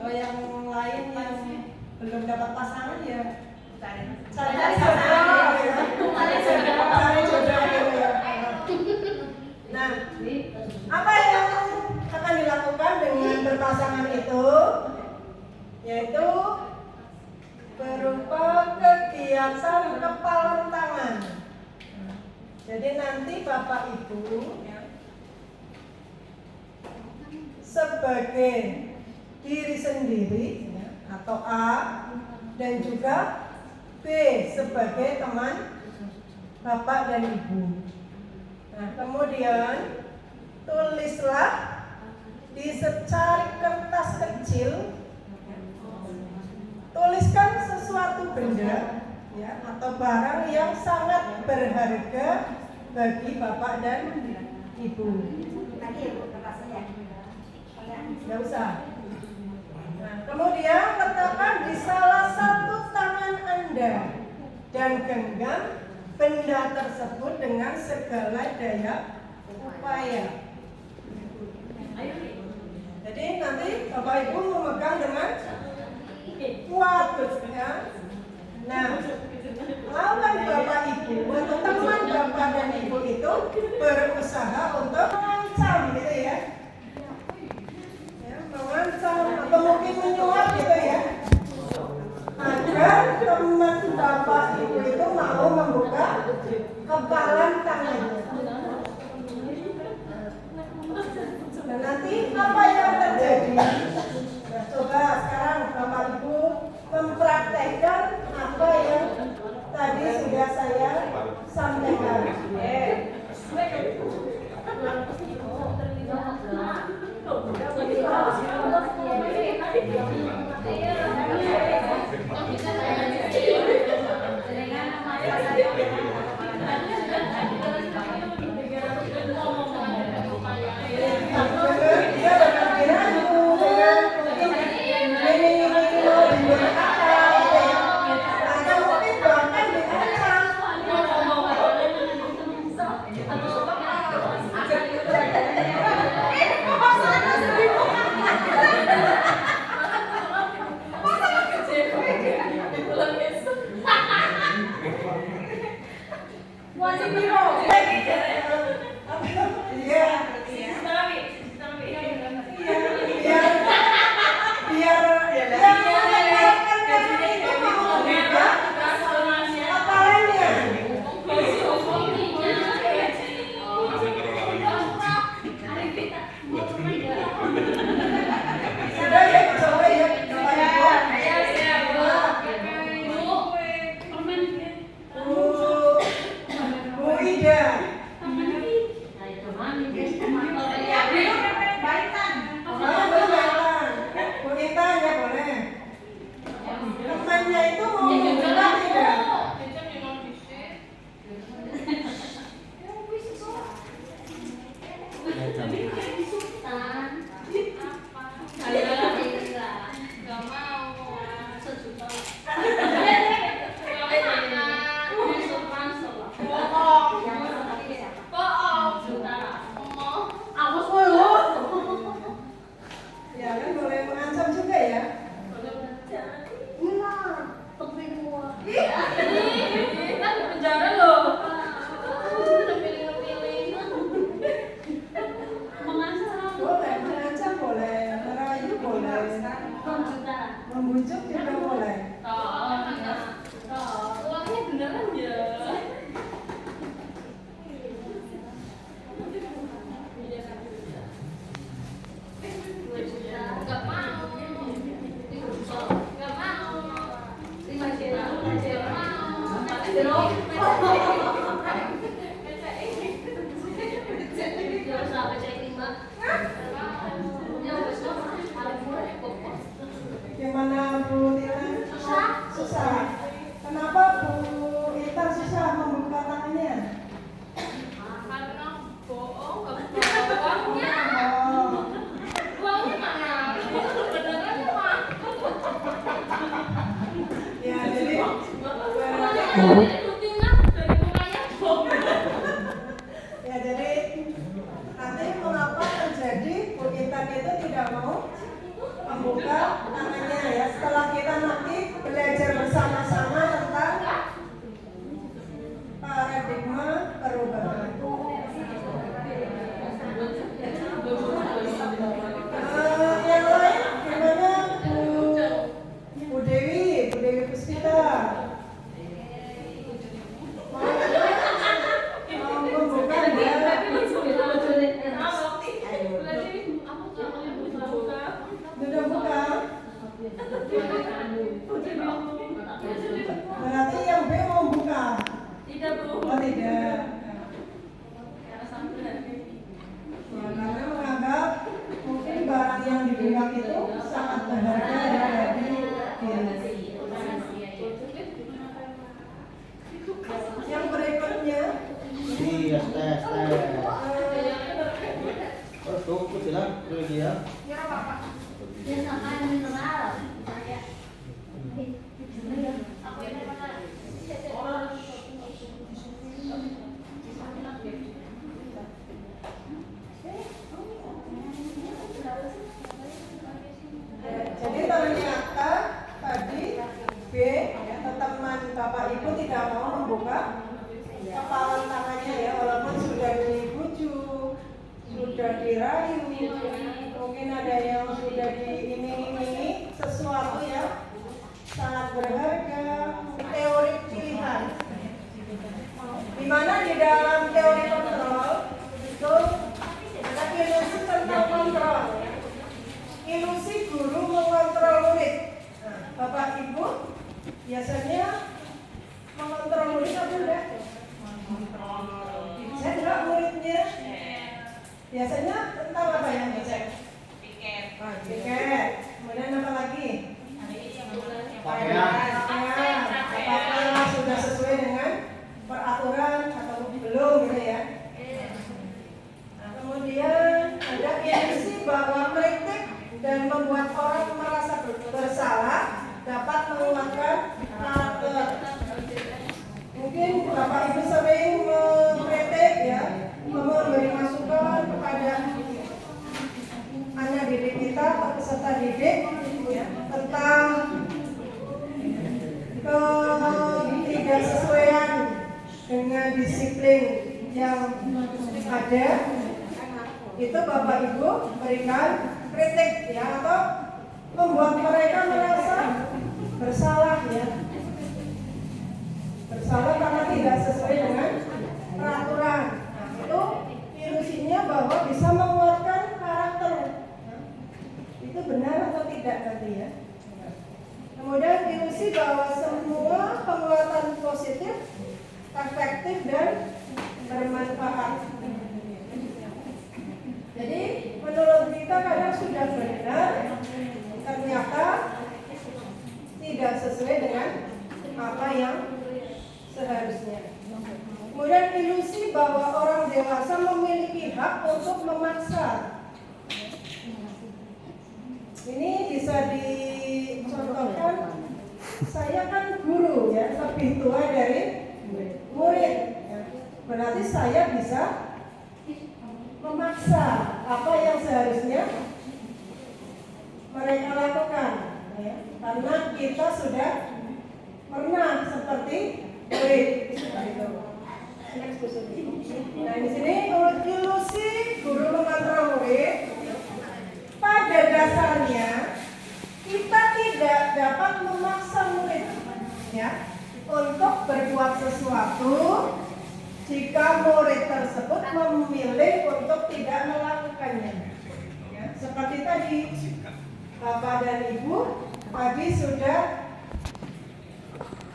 Speaker 6: yang lain yang belum dapat pasangan ya cari jodoh ya. Nah, apa yang akan dilakukan dengan berpasangan itu? Yaitu berupa kegiatan kepalan tangan. Jadi nanti Bapak Ibu sebagai diri sendiri atau A, dan juga B sebagai teman Bapak dan Ibu. Nah, kemudian tulislah di secari kertas kecil, tuliskan sesuatu benda ya atau barang yang sangat berharga bagi Bapak dan Ibu. Nggak usah. Nah, kemudian letakkan di salah satu tangan Anda dan genggam benda tersebut dengan segala daya upaya. Jadi nanti Bapak Ibu memegang dengan kuat ya. Nah, lawan Bapak Ibu atau teman Bapak dan Ibu itu berusaha untuk mengancam gitu ya. Mengancam atau mungkin menyuap gitu ya, agar teman Bapak Ibu itu mau membuka kepalan tangannya. Dan nanti apa yang terjadi? Nah, coba sekarang Bapak Ibu mempraktekkan apa yang tadi sudah saya sampaikan. Membujuk juga boleh.
Speaker 7: Uangnya beneran ya. Gak mau. Gak mau. 5 juta. Gak mau.
Speaker 6: Gimana Bu Tila? Susah. Kenapa Bu Intan susah membuka tangannya?
Speaker 7: Karena bohong, gak bawa uangnya. Uangnya mana? Beneran mah.
Speaker 6: Ya jadi
Speaker 7: Rutinnya dari mukanya bohong.
Speaker 6: ya jadi nanti mengapa terjadi Bu Intan tadi itu tidak mau membuka tangannya ya. Setelah kita nanti belajar bersama-sama tentang paradigma perubahan. Yang lain gimana Bu Dewi Puspita? Mau membuka enggak? Sudah buka? Berarti yang B mau buka?
Speaker 7: Tidak, Bu.
Speaker 6: Oh tidak. Ya, karena menganggap mungkin barang yang dibuka itu sangat berharga ya bagi diri. Yang berikutnya
Speaker 2: Iya, tes. Oh, tuh, silang dulu dia.
Speaker 6: jadi ternyata tadi B ya, teman Bapak Ibu tidak mau membuka kepalan tangannya ya, walaupun sudah dibujuk, sudah dirayu, mungkin ada yang sudah diiming-imingi sesuatu ya sangat berharga, teori pilihan. Di mana di dalam teori kontrol itu ada ilusi tentang kontrol. Ilusi guru mengontrol murid. Nah, Bapak Ibu biasanya mengontrol murid apa enggak? Saya juga muridnya. Biasanya tentang apa yang dicek? Tiket. Kemudian apa lagi?
Speaker 2: Pakaian.
Speaker 6: Apakah sudah sesuai dengan peraturan atau belum gitu ya? Nah, kemudian ada ilusi bahwa kritik dan membuat orang merasa bersalah dapat menguatkan karakter. Mungkin Bapak Ibu sering mengkritik ya, memberi masukan kepada anak didik kita atau peserta didik ya, tentang ketidaksesuaian dengan disiplin yang ada. Itu Bapak Ibu berikan kritik ya, atau membuat mereka merasa bersalah ya, bersalah karena tidak sesuai dengan peraturan. Nah, itu ilusinya bahwa bisa menguatkan karakter. Itu benar atau tidak nanti ya? Kemudian ilusi bahwa semua penguatan positif, efektif dan bermanfaat. Jadi menurut kita kadang sudah benar, ternyata tidak sesuai dengan apa yang seharusnya. Kemudian ilusi bahwa orang dewasa memiliki hak untuk memaksa. Ini bisa dicontohkan, saya kan guru ya, lebih tua dari murid. Berarti saya bisa memaksa apa yang seharusnya mereka lakukan ya, karena kita sudah pernah seperti murid. Nah, di sini ilusi guru mengontrol murid. Pada dasarnya kita tidak dapat memaksa murid ya untuk berbuat sesuatu jika murid tersebut memilih untuk tidak melakukannya. Ya, seperti tadi Bapak dan Ibu tadi sudah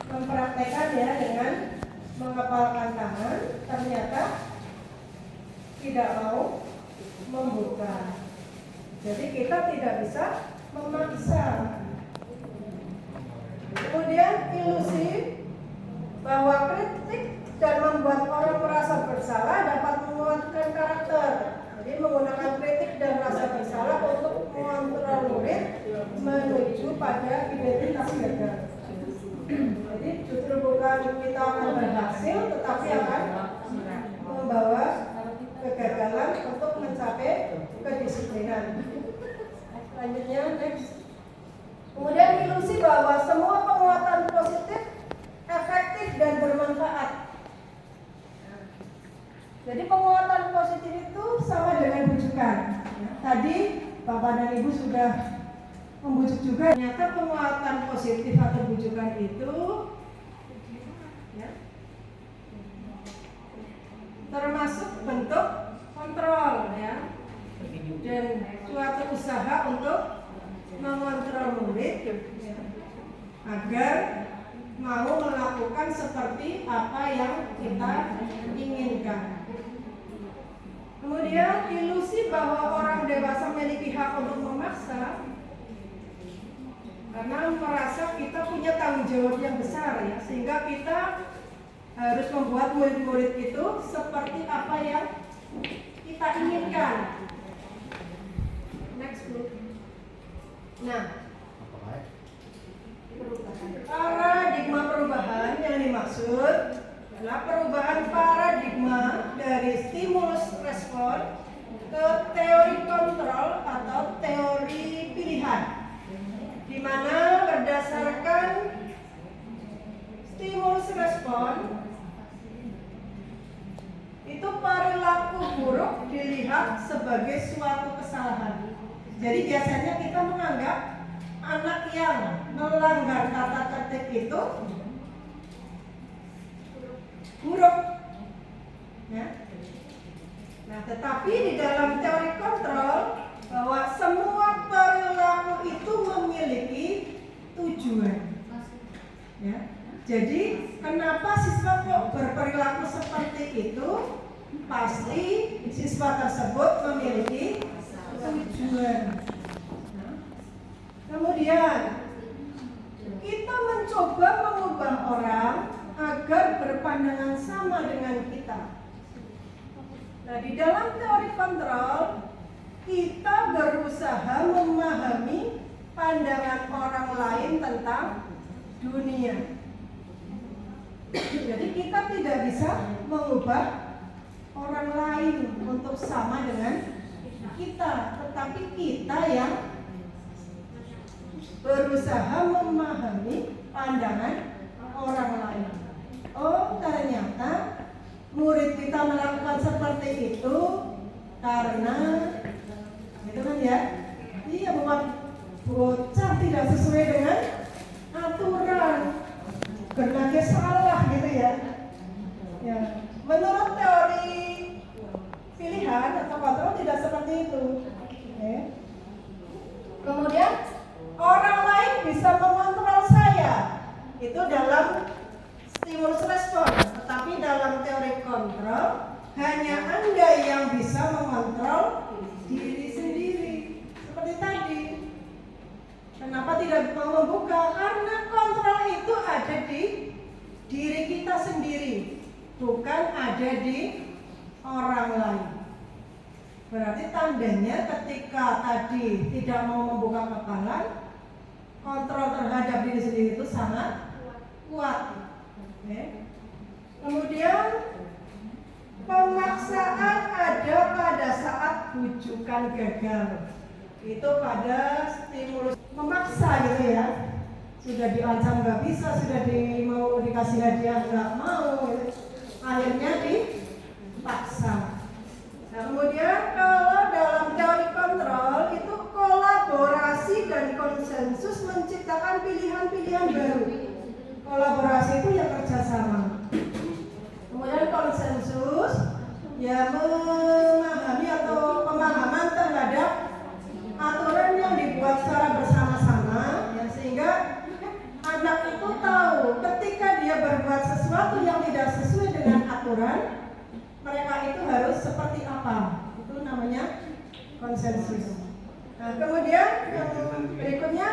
Speaker 6: mempraktekkan ya dengan mengepalkan tangan, ternyata tidak mau membuka. Jadi kita tidak bisa memaksa. Kemudian ilusi bahwa kritik dan membuat orang merasa bersalah dapat menguatkan karakter. Jadi menggunakan kritik dan rasa bersalah untuk mengontrol murid menuju pada identitas gagal. Jadi justru bukan kita akan berhasil, tetapi akan membawa kegagalan untuk mencapai kedisiplinan. kemudian. Selanjutnya, next. Kemudian ilusi bahwa semua penguatan positif efektif dan bermanfaat. Jadi penguatan positif itu sama dengan bujukan. Tadi Bapak dan Ibu sudah membujuk juga. Ternyata penguatan positif atau bujukan itu ya, termasuk bentuk kontrol ya, dan suatu usaha untuk mengontrol murid ya, agar mau melakukan seperti apa yang kita inginkan. Kemudian ilusi bahwa orang dewasa memiliki hak untuk memaksa karena merasa kita punya tanggung jawab yang besar ya, sehingga kita harus membuat murid-murid itu seperti apa yang kita inginkan. Next book. Nah, paradigma perubahan yang dimaksud adalah perubahan paradigma dari stimulus respon ke teori kontrol atau teori pilihan, di mana berdasarkan stimulus respon itu perilaku buruk dilihat sebagai suatu kesalahan. Jadi biasanya kita menganggap anak yang melanggar tata tertib itu buruk ya. Nah, tetapi di dalam teori kontrol bahwa semua perilaku itu memiliki tujuan ya. Jadi kenapa siswa kok berperilaku seperti itu? Pasti siswa tersebut memiliki tujuan. Nah, kemudian kita mencoba mengubah orang agar berpandangan sama dengan kita. Nah, di dalam teori kontrol kita berusaha memahami pandangan orang lain tentang dunia. Jadi kita tidak bisa mengubah orang lain untuk sama dengan kita, tetapi kita yang berusaha memahami pandangan orang lain. Oh, ternyata murid kita melakukan seperti itu karena itu kan ya, iya buat bocah tidak sesuai dengan aturan, berbagai salah gitu ya. Ya, menurut teori pilihan atau kontrol tidak seperti itu. Okay. Kemudian orang lain bisa mengontrol saya, itu dalam stimulus respon. Tetapi dalam teori kontrol hanya Anda yang bisa mengontrol diri sendiri. Seperti tadi. Kenapa tidak mau membuka? Karena kontrol itu ada di diri kita sendiri, bukan ada di orang lain. Berarti tandanya ketika tadi tidak mau membuka kepalan, kontrol terhadap diri sendiri itu sangat kuat. Okay. Kemudian pemaksaan ada pada saat bujukan gagal. Itu pada stimulus memaksa gitu ya. Sudah diancam nggak bisa, sudah mau dikasih hadiah nggak mau, gitu. Akhirnya dipaksa. Nah, kemudian kalau dalam teori kontrol itu kolaborasi dan konsensus menciptakan pilihan-pilihan baru. Kolaborasi itu ya kerjasama. Kemudian konsensus ya memahami atau pemahaman terhadap aturan yang dibuat secara bersama-sama ya, sehingga anak itu tahu ketika dia berbuat sesuatu yang tidak sesuai dengan aturan, mereka itu harus seperti apa. Itu namanya konsensus. Nah, kemudian yang berikutnya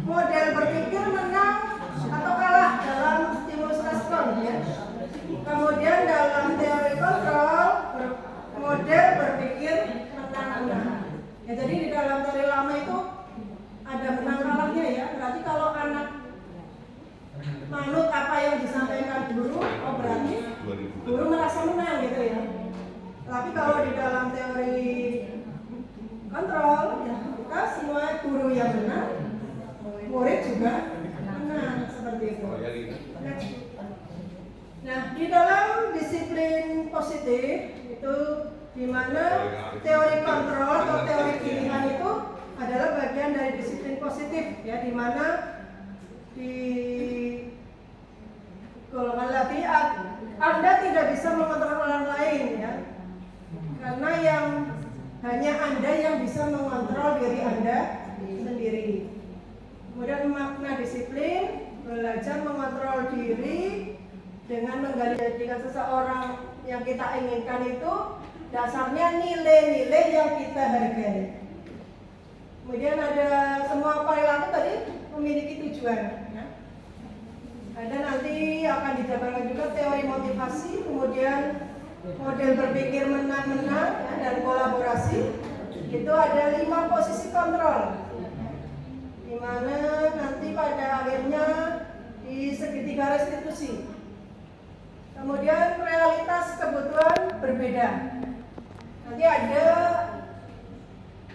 Speaker 6: model berpikir menang atau kalah dalam stimulus respon ya. Kemudian dalam teori kontrol model berpikir menang-menang. Ya, jadi di dalam teori lama itu ada menang kalahnya ya. Berarti kalau anak manut apa yang disampaikan guru, oh berarti guru merasa menang gitu ya. Tapi kalau di dalam teori kontrol, ya kita semua guru yang benar, murid juga benar, seperti itu. Next. Nah, di dalam disiplin positif itu di mana teori kontrol atau teori pilihan itu adalah bagian dari disiplin positif, ya, di mana di golongan lagi Anda tidak bisa mengontrol orang lain, ya, karena hanya Anda yang bisa mengontrol diri Anda sendiri. Kemudian makna disiplin, belajar mengontrol diri dengan menggali dengan seseorang yang kita inginkan itu dasarnya nilai-nilai yang kita hargai. Kemudian ada semua perilaku tadi memiliki tujuan, ya. Ada nanti akan dijabarkan juga teori motivasi, kemudian model berpikir menang-menang, ya, dan kolaborasi. Itu ada 5 posisi kontrol, di mana nanti pada akhirnya di segitiga restitusi. Kemudian realitas kebutuhan berbeda. Nanti ada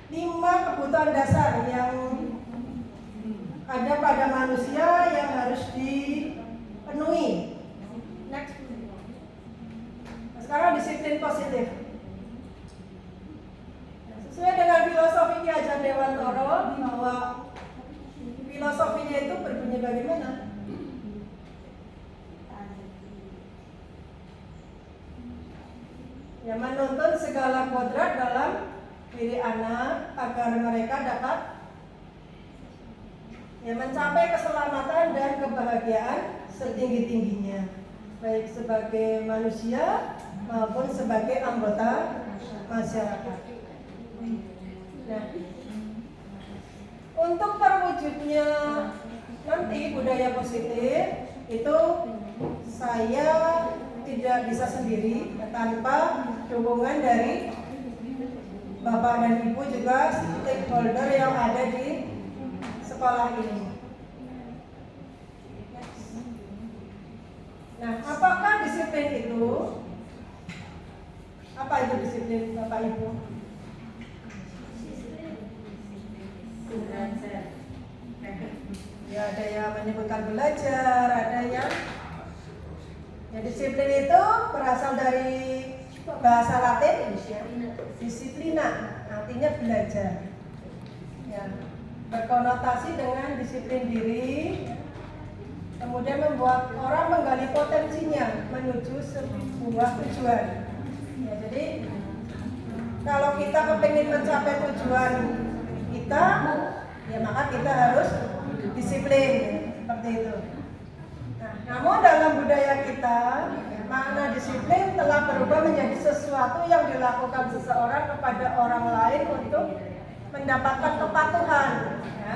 Speaker 6: 5 kebutuhan dasar yang ada pada manusia yang harus dipenuhi. Next. Nah, sekarang disiplin positif. Sesuai dengan filosofi Ki Hajar Dewantara, bahwa filosofinya itu berbunyi bagaimana? Ya, menuntun segala kodrat dalam diri anak agar mereka dapat, ya, mencapai keselamatan dan kebahagiaan setinggi-tingginya, baik sebagai manusia maupun sebagai anggota masyarakat. Nah, untuk terwujudnya nanti budaya positif itu saya tidak bisa sendiri tanpa dukungan dari Bapak dan Ibu juga stakeholder yang ada di sekolah ini. Nah, apakah disiplin itu? Apa itu disiplin, Bapak Ibu? Belajar. Ya, ada yang menyebutkan belajar, ada yang ya, disiplin itu berasal dari bahasa Latin disiplina, artinya belajar. Ya, berkonotasi dengan disiplin diri, kemudian membuat orang menggali potensinya menuju sebuah tujuan. Ya, jadi kalau kita kepingin mencapai tujuan kita, ya maka kita harus disiplin, seperti itu. Nah, namun dalam budaya kita, makna disiplin telah berubah menjadi sesuatu yang dilakukan seseorang kepada orang lain untuk mendapatkan kepatuhan, ya.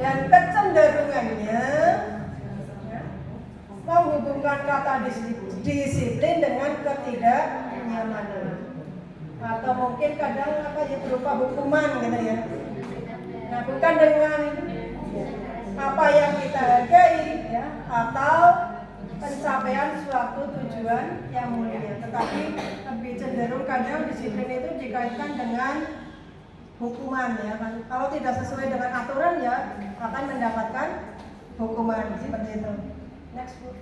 Speaker 6: Dan kecenderungannya, ya, menghubungkan kata disiplin dengan ketidaknyamanan, atau mungkin kadang berupa hukuman, gitu ya. Nah, bukan dengan apa yang kita hargai, ya, atau pencapaian suatu tujuan yang mulia, tetapi lebih cenderung kadang disiplin itu dikaitkan dengan hukuman, ya kan? Kalau tidak sesuai dengan aturan, ya akan mendapatkan hukuman, seperti itu. Next, Bu.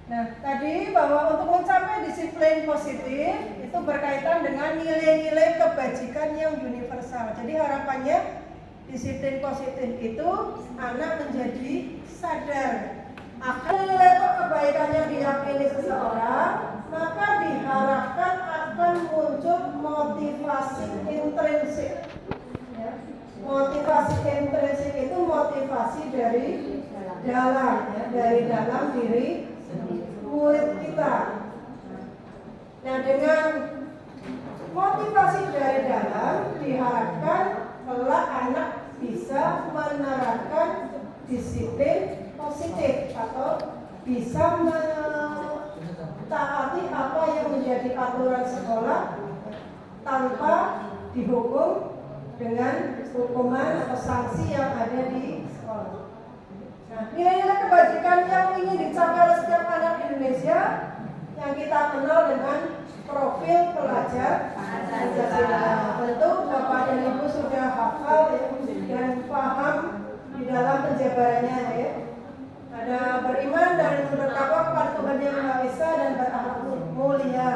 Speaker 6: Nah, tadi bahwa untuk mencapai disiplin positif itu berkaitan dengan nilai-nilai kebajikan yang universal. Jadi harapannya disiplin positif itu anak menjadi sadar akan nilai kebaikan yang diyakini seseorang, maka diharapkan akan muncul motivasi intrinsik. Ya. Motivasi intrinsik itu motivasi dari dalam, ya, dari dalam diri murid kita. Nah, dengan motivasi dari dalam diharapkan kelak anak bisa menerapkan disiplin positif atau bisa mentaati apa yang menjadi aturan sekolah tanpa dihukum dengan hukuman atau sanksi yang ada di sekolah. Nah, nilai-nilai kebajikan yang ingin dicapai oleh setiap anak Indonesia yang kita kenal dengan profil pelajar Pancasila. Tentu Bapak dan Ibu sudah hafal ya, dan paham di dalam penjabarannya ya. Ada beriman dan bertakwa kepada Tuhan Yang Maha Esa dan berakhlak mulia.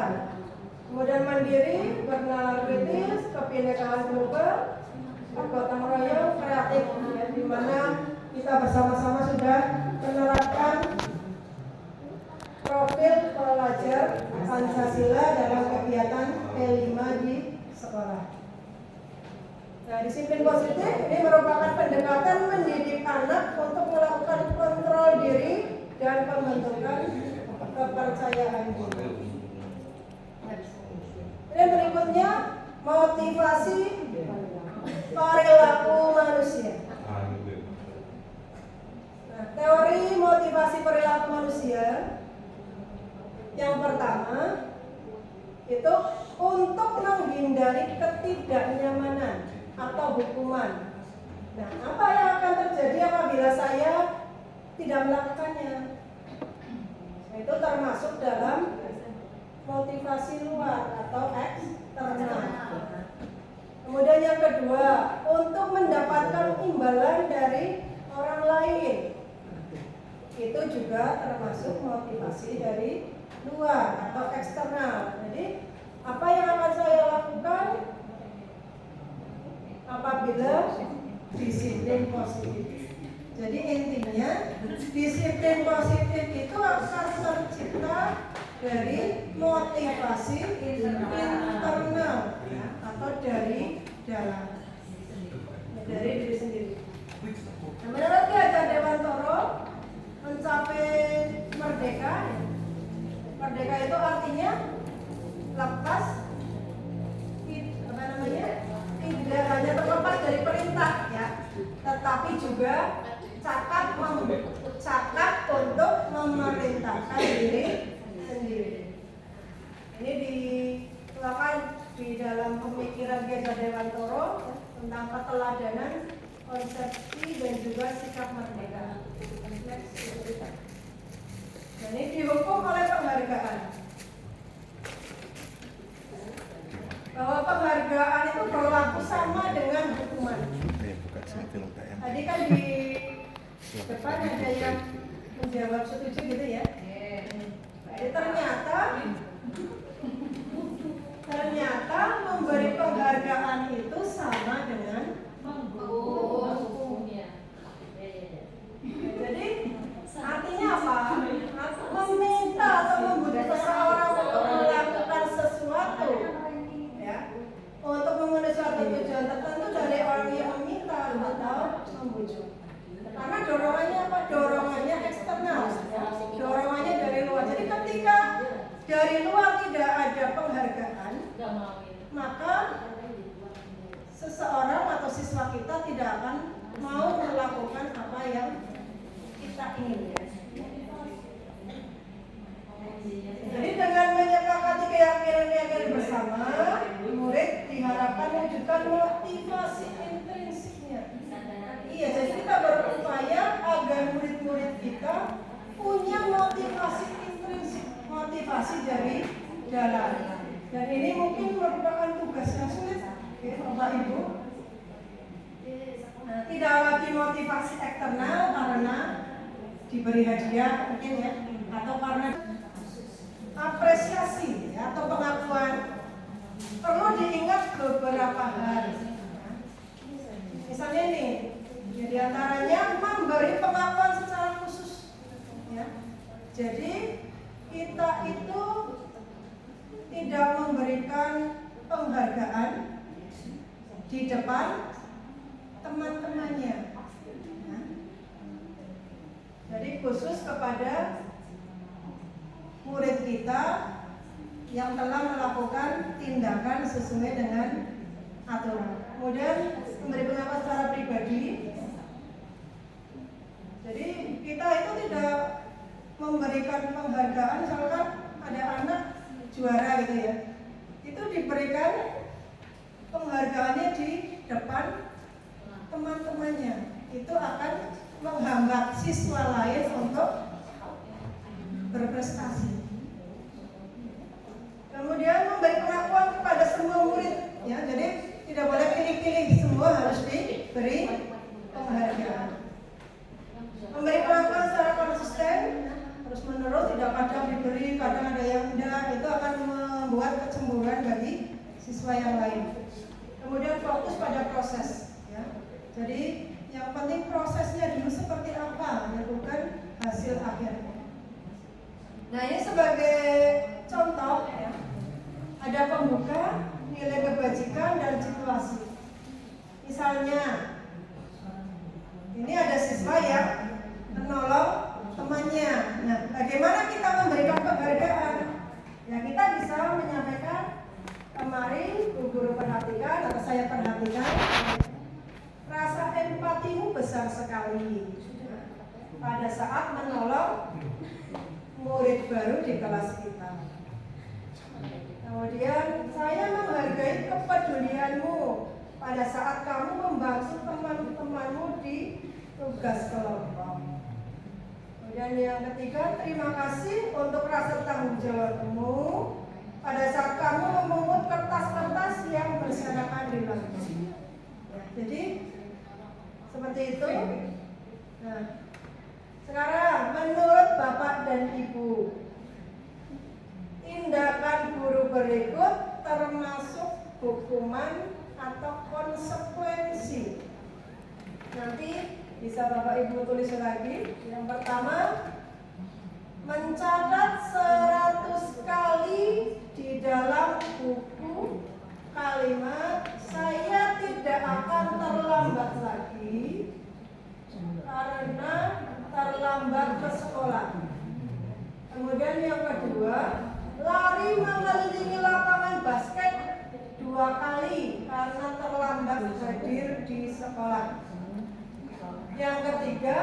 Speaker 6: Kemudian mandiri, bernalar kritis, kebinekaan global, kegotong royong, kreatif ya, di mana kita bersama-sama sudah menerapkan profil pelajar Pancasila dalam kegiatan P5 di sekolah. Nah, disiplin positif ini merupakan pendekatan mendidik anak untuk melakukan kontrol diri dan pembentukan kepercayaan diri. Dan berikutnya motivasi perilaku manusia. Nah, teori motivasi perilaku manusia yang pertama itu untuk menghindari ketidaknyamanan atau hukuman. Nah, apa yang akan terjadi apabila saya tidak melakukannya? Itu termasuk dalam motivasi luar atau eksternal. Kemudian yang kedua, untuk mendapatkan imbalan dari orang lain. Itu juga termasuk motivasi dari luar atau eksternal. Jadi, apa yang akan saya lakukan apabila disiplin positif? Jadi intinya disiplin positif itu akan tercipta dari motivasi internal ya, atau dari dalam, dari diri sendiri. Nah, menurut Ki Hajar Dewantara, mencapai merdeka, merdeka itu artinya lepas, tidak hanya terlepas dari perintah ya, tetapi juga cakap untuk memerintahkan diri sendiri. Ini dilakukan di dalam pemikiran Ki Hajar Dewantara tentang keteladanan, konsepsi dan juga sikap merdeka. Dan ini dihukum oleh penghargaan. Bahwa penghargaan itu berlaku sama dengan hukuman. Tadi kan di depan ada yang menjawab setuju gitu ya. Jadi ternyata memberi penghargaan itu sama dengan menghukum. Jadi artinya apa? Meminta atau membujuk seseorang untuk melakukan sesuatu, ya, untuk memenuhi suatu tujuan tertentu dari orang yang meminta atau membujuk. Karena dorongannya apa? Dorongannya eksternal, ya. Dorongannya dari luar. Jadi ketika dari luar tidak ada penghargaan, maka seseorang atau siswa kita tidak akan mau melakukan apa yang kita inginkan. Jadi dengan menyepakati keyakinan bersama, murid diharapkan menunjukkan motivasi intrinsiknya. Iya, jadi kita berupaya agar murid-murid kita punya motivasi intrinsik, motivasi dari dalam. Dan ini mungkin merupakan tugas yang sulit, ya, Bapak Ibu. Nah, tidak lagi motivasi eksternal karena diberi hadiah mungkin ya, atau karena apresiasi ya, atau pengakuan. Perlu diingat beberapa hal. Misalnya ini, di antaranya memberi pengakuan secara khusus. Ya. Jadi kita itu tidak memberikan penghargaan di depan teman-temannya. Ya. Jadi khusus kepada murid kita yang telah melakukan tindakan sesuai dengan aturan. Kemudian memberi pengakuan secara pribadi. Jadi kita itu tidak memberikan penghargaan, misalkan ada anak juara gitu ya, itu diberikan penghargaannya di depan teman-temannya. Itu akan menghambat siswa lain untuk berprestasi. Kemudian memberi pengakuan kepada semua murid, ya. Jadi tidak boleh pilih-pilih, semua harus diberi penghargaan. Memberi pengakuan secara konsisten, terus menerus, tidak kadang diberi, kadang ada yang tidak, itu akan membuat kecemburuan bagi siswa yang lain. Kemudian fokus pada proses, ya. Jadi yang penting prosesnya dulu seperti apa, ya, bukan hasil akhir. Nah, ini sebagai contoh, ya, ada pembuka, nilai kebajikan, dan situasi. Misalnya, ini ada siswa yang menolong temannya. Nah, bagaimana kita memberikan penghargaan? Ya, kita bisa menyampaikan, kemarin Bu Guru perhatikan atau saya perhatikan, rasa empatimu besar sekali pada saat menolong murid baru di kelas kita. Kemudian saya menghargai kepedulianmu pada saat kamu membantu teman-temanmu di tugas kelompok. Kemudian yang ketiga, terima kasih untuk rasa tanggung jawabmu pada saat kamu memungut kertas-kertas yang berserakan di lantai. Ya, jadi seperti itu. Nah, sekarang menurut Bapak dan Ibu, tindakan guru berikut termasuk hukuman atau konsekuensi. Nanti bisa Bapak Ibu tulis lagi. Yang pertama, mencatat 100 kali di dalam buku kalimat saya tidak akan terlambat lagi karena terlambat ke sekolah. Kemudian yang kedua, lari mengelilingi lapangan basket 2 kali karena terlambat hadir di sekolah. Yang ketiga,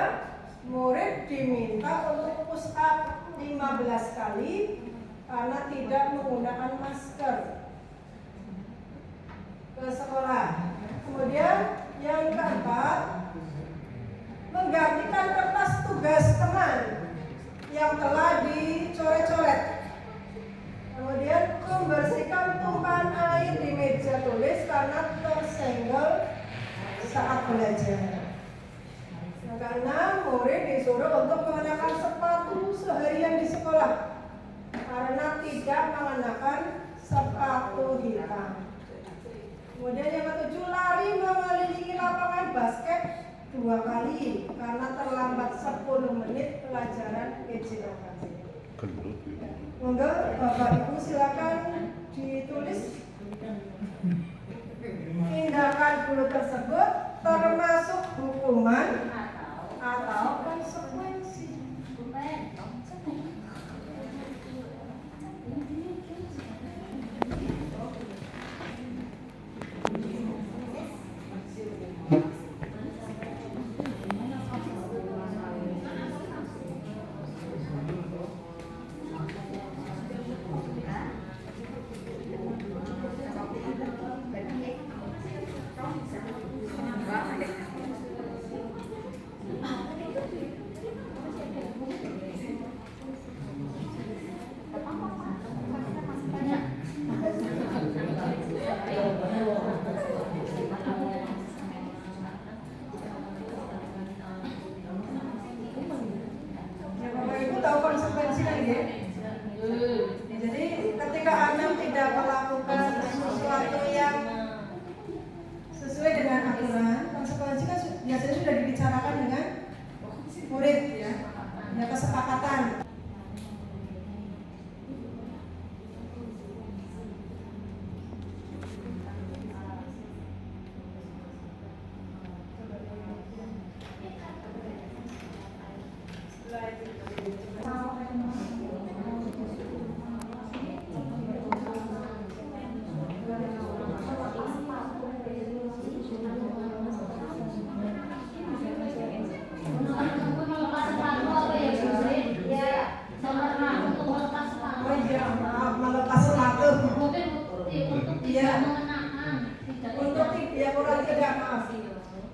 Speaker 6: murid diminta untuk push up 15 kali karena tidak menggunakan masker ke sekolah. Kemudian yang keempat, menggantikan kertas tugas teman yang telah dicoret-coret. Kemudian membersihkan tumpahan air di meja tulis karena tersenggol saat belajar. Yang keenam, murid disuruh untuk mengenakan sepatu seharian di sekolah karena tidak mengenakan sepatu hitam. Kemudian yang ketujuh, lari mengelilingi lapangan basket 2 kali karena terlambat 10 menit pelajaran PJOK. Monggo Bapak Ibu silakan ditulis tindakan guru tersebut termasuk hukuman atau konsekuensi. Jadi ketika anak tidak melakukan sesuatu yang sesuai dengan aturan, konsekuensi kan biasanya sudah dibicarakan dengan murid, ya, kesepakatan.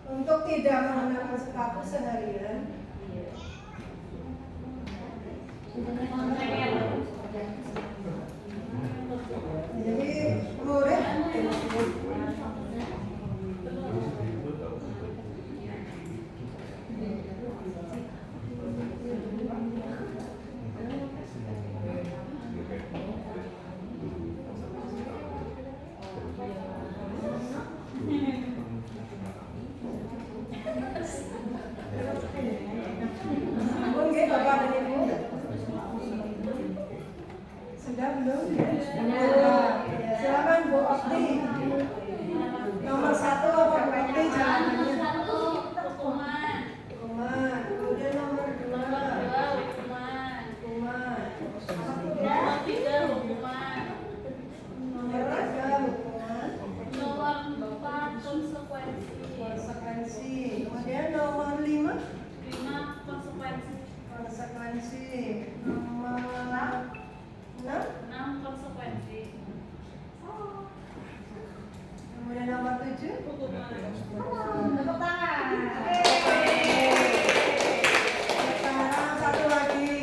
Speaker 6: Untuk tidak mengenakan sepatu seharian. Oke, Bapak dan Ibu. Sudah belum? Silakan Bu Okti. Nomor 1 apa Bu Okti jawabannya?
Speaker 7: Hukuman.
Speaker 6: Hukuman. Kemudian nomor 2.
Speaker 7: Hukuman.
Speaker 6: Hukuman.
Speaker 7: Nomor 3 hukuman.
Speaker 6: Nomor 3 hukuman.
Speaker 7: Nomor 4 konsekuensi.
Speaker 6: Konsekuensi. Kemudian nomor 5
Speaker 7: konsekuensi.
Speaker 6: konsekuensi. Nomor 6
Speaker 7: konsekuensi.
Speaker 6: kemudian nomor 7
Speaker 7: Hukuman.
Speaker 6: tepuk tangan. Sekarang satu lagi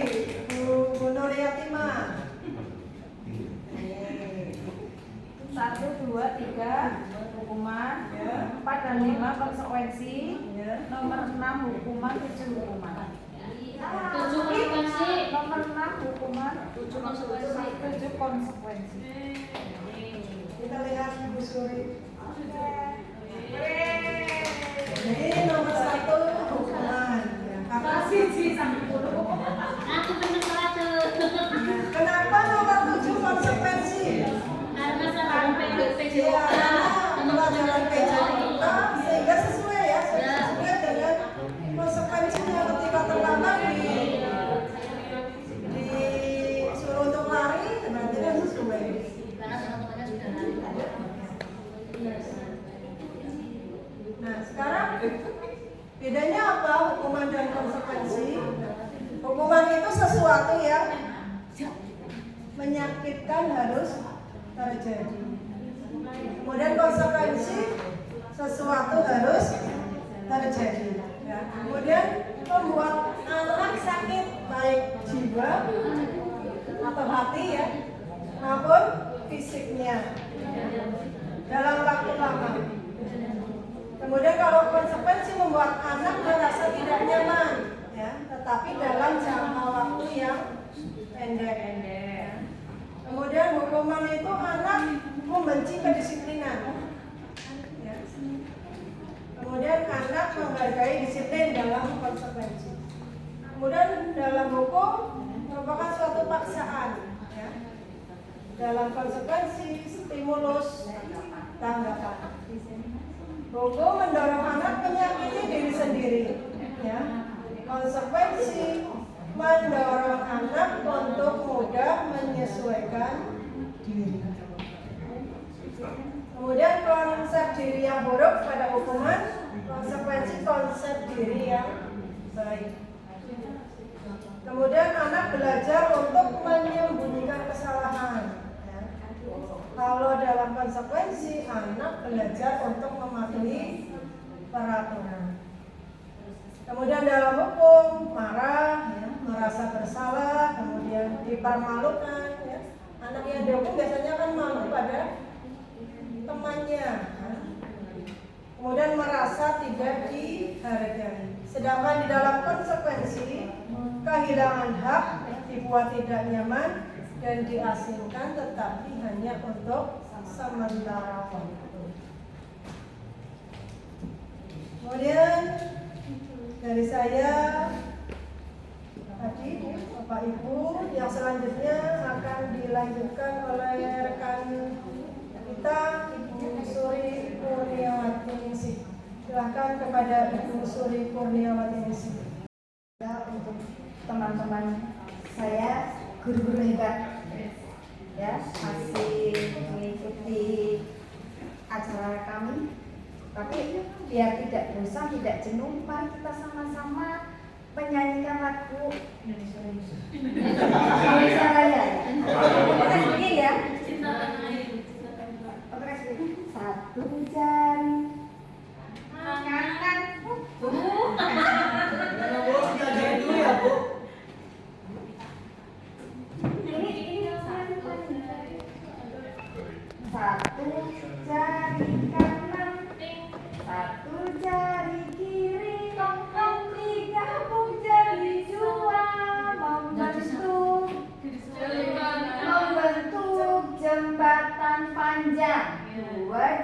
Speaker 6: Bu Nur Yatimah.
Speaker 1: 1, 2, 3 hukuman,
Speaker 6: Ya.
Speaker 1: 4 dan 5 konsekuensi,
Speaker 6: Ya.
Speaker 1: nomor 6 hukuman, 7 hukuman.
Speaker 7: 7 konsekuensi.
Speaker 1: Nomor 6 hukuman,
Speaker 7: 7 konsekuensi.
Speaker 1: 7 konsekuensi.
Speaker 6: Kita lihat Bu Suri. Jadi nomor 1 hukuman. Ya, karena
Speaker 7: Aku bener 100.
Speaker 6: kenapa nomor 7 konsekuensi?
Speaker 7: Karena sekarang PJOK.
Speaker 6: Ya, karena pelajaran PJOK sehingga sesuai ya, sesuai dengan konsekuensinya ketika terlambat disuruh untuk lari, berarti kan sesuai.
Speaker 7: Karena teman-temannya sudah lari.
Speaker 6: Nah, sekarang bedanya apa hukuman dan konsekuensi? Hukuman itu sesuatu yang menyakitkan harus terjadi. Kemudian konsekuensi sesuatu harus terjadi. Ya. Kemudian membuat anak sakit baik jiwa atau hati ya, maupun fisiknya dalam waktu lama. Kemudian kalau konsekuensi membuat anak merasa tidak nyaman, ya, tetapi dalam jangka waktu yang pendek. Kemudian hukuman itu anak membenci kedisiplinan. Ya. Kemudian anak menghargai disiplin dalam konsekuensi. Kemudian dalam hukum merupakan suatu paksaan. Ya. Dalam konsekuensi stimulus tanggapan. Hukum mendorong anak menyakiti diri sendiri. Ya. Konsekuensi mendorong anak untuk mudah menyesuaikan diri. Kemudian konsep diri yang buruk pada hukuman, konsekuensi konsep diri yang baik. Kemudian anak belajar untuk menyembunyikan kesalahan. Ya. Kalau dalam konsekuensi anak belajar untuk mematuhi peraturan. Kemudian dalam hukum marah, ya, merasa bersalah, kemudian dipermalukan. Ya. Anak yang dihukum biasanya kan malu pada temannya, ya. Kemudian merasa tidak dihargai. Sedangkan di dalam konsekuensi kehilangan hak, dibuat tidak nyaman dan diasingkan, tetapi hanya untuk sementara waktu. Kemudian dari saya tadi Bapak Ibu, yang selanjutnya akan dilanjutkan oleh rekan kita Ibu Suri Kurniawati. Silakan kepada Ibu Suri Kurniawati.
Speaker 8: Ya, untuk teman-teman saya guru-guru hebat ya, masih mengikuti acara kami, tapi biar tidak bosan, tidak jenuh, mari kita sama-sama menyanyikan lagu Indonesia Raya. Kita begini ya. Satu jari angkat ini satu jari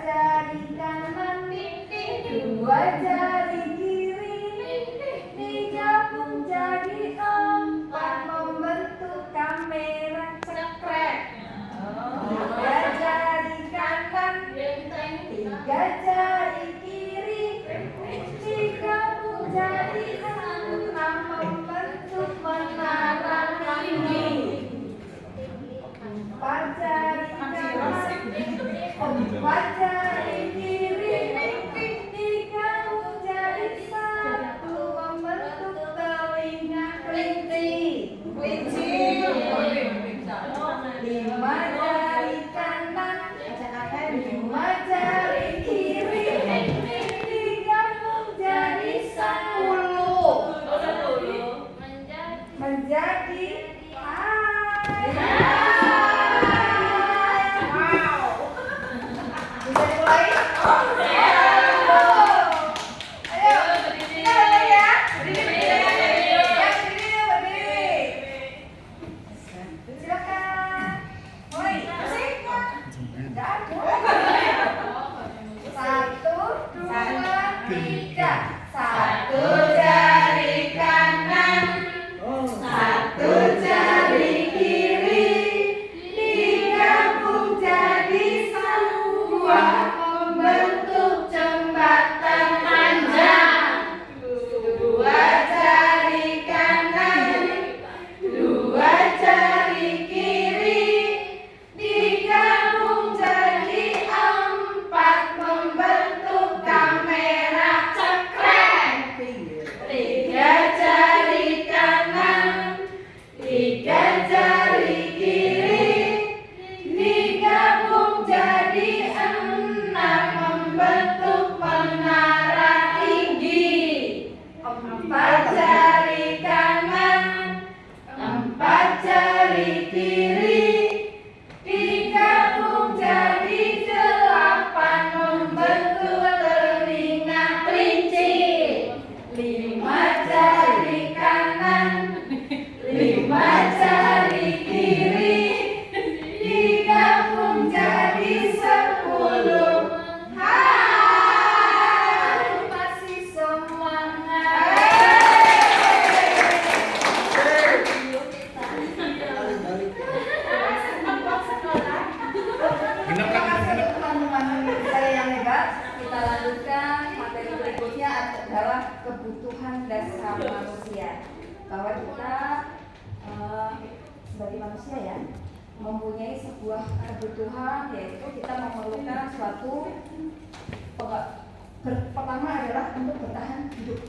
Speaker 8: jari kanan, dua jari kiri, digabung jadi empat membentuk kamera cekrek. Dua jari kanan, tiga jari kiri, digabung jadi enam membentuk menara tinggi. Empat jari kanan, empat jari kiri, digabung jadi satu membentuk telinga kelinci. Lima jari kanan, lima jari kiri, digabung jadi 10 menjadi bisa dimulai? Ayo, kita mulai ya. Berdiri. Silakan. Mulai. Nggak ada. 1, 2, 3. Satu jari kanan, satu jari kiri, digabung jadi sebuah membentuk jembatan panjang. Dua jari kanan, dua jari kiri, digabung jadi empat membentuk kamera cekrek. Tiga jari kanan, tiga jari kiri, digabung jadi enam membentuk menara tinggi. Empat jari kanan, empat jari kiri, digabung jadi 8 membentuk telinga kelinci. Lima jari kanan, lima jari kiri, digabung jadi 10. Masih semangat. Terima kasih teman-teman saya yang hebat. Kita lanjutkan materi berikutnya adalah kebutuhan dasar manusia. Bahwa kita sebagai manusia ya mempunyai sebuah kebutuhan, yaitu kita memerlukan suatu pertama adalah untuk bertahan hidup.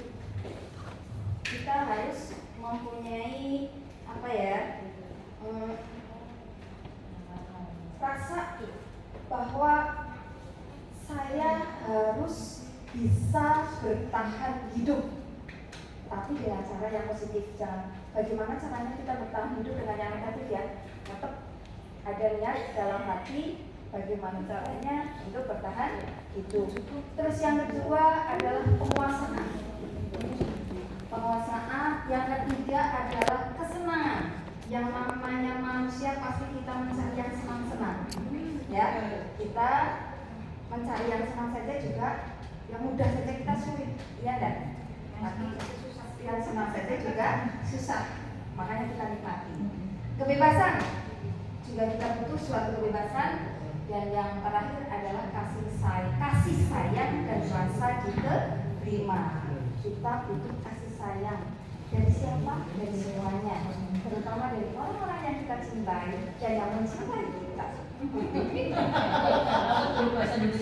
Speaker 8: Kita harus mempunyai apa ya, rasa bahwa saya harus bisa bertahan hidup, tapi dengan cara yang positif. Jangan bagaimana caranya kita bertahan hidup dengan yang negatif ya. Tetap ada niat dalam hati bagaimana caranya untuk bertahan hidup. Terus yang kedua adalah penguasaan. Penguasaan. Yang ketiga adalah kesenangan. Yang namanya manusia pasti kita mencari yang senang-senang. Ya, kita mencari yang senang saja juga, yang mudah saja kita sulit, iya enggak? Tapi yang senang saja juga susah, makanya kita nikmati. Kebebasan juga kita butuh suatu kebebasan. Dan yang terakhir adalah kasih sayang dan rasa diterima. Kita butuh kasih sayang dari siapa? Dari semuanya, terutama dari orang-orang yang kita cintai dan yang mencintai kita. Terima kasih.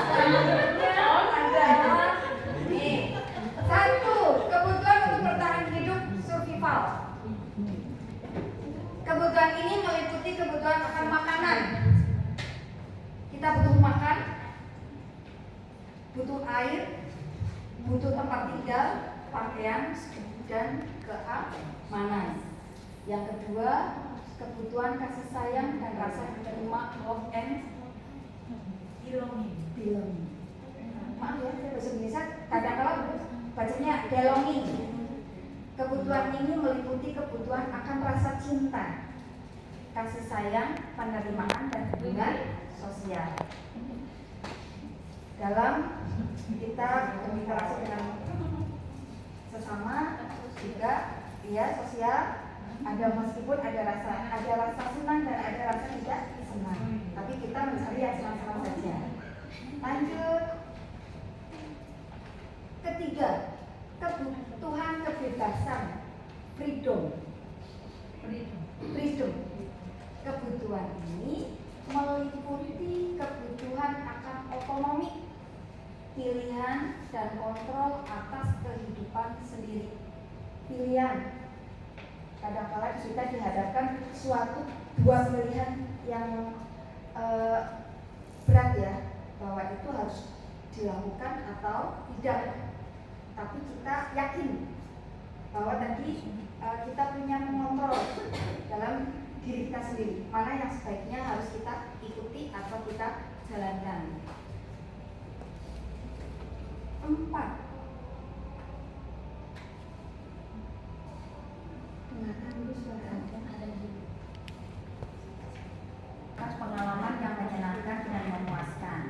Speaker 8: Selanjutnya adalah nih, 1. Kebutuhan untuk bertahan hidup survival. Kebutuhan ini meliputi kebutuhan akan makanan. Kita butuh makan, butuh air, butuh tempat tinggal, pakaian, dan keamanan. Yang kedua, kebutuhan kasih sayang dan rasa diterima, love and belonging. Maaf ya, saya bahasa Indonesia kadang-kadang bacanya belonging. Kebutuhan ini meliputi kebutuhan akan rasa cinta, kasih sayang, penerimaan, dan hubungan sosial. Dalam kita berinteraksi dengan sesama juga ya sosial, ada meskipun ada rasa senang dan ada rasa tidak senang, tapi kita mencari yang senang-senang saja. Lanjut. Ketiga, kebutuhan kebebasan, freedom. Kebutuhan ini meliputi kebutuhan akan otonomi, pilihan dan kontrol atas kehidupan sendiri. Pilihan, kadang-kala kita dihadapkan dua pilihan yang berat ya, bahwa itu harus dilakukan atau tidak. Tapi kita yakin bahwa tadi kita punya mengontrol dalam diri kita sendiri, mana yang sebaiknya harus kita ikuti atau kita jalankan. 4. Dengarkan dulu suara pengalaman yang menyenangkan dan memuaskan.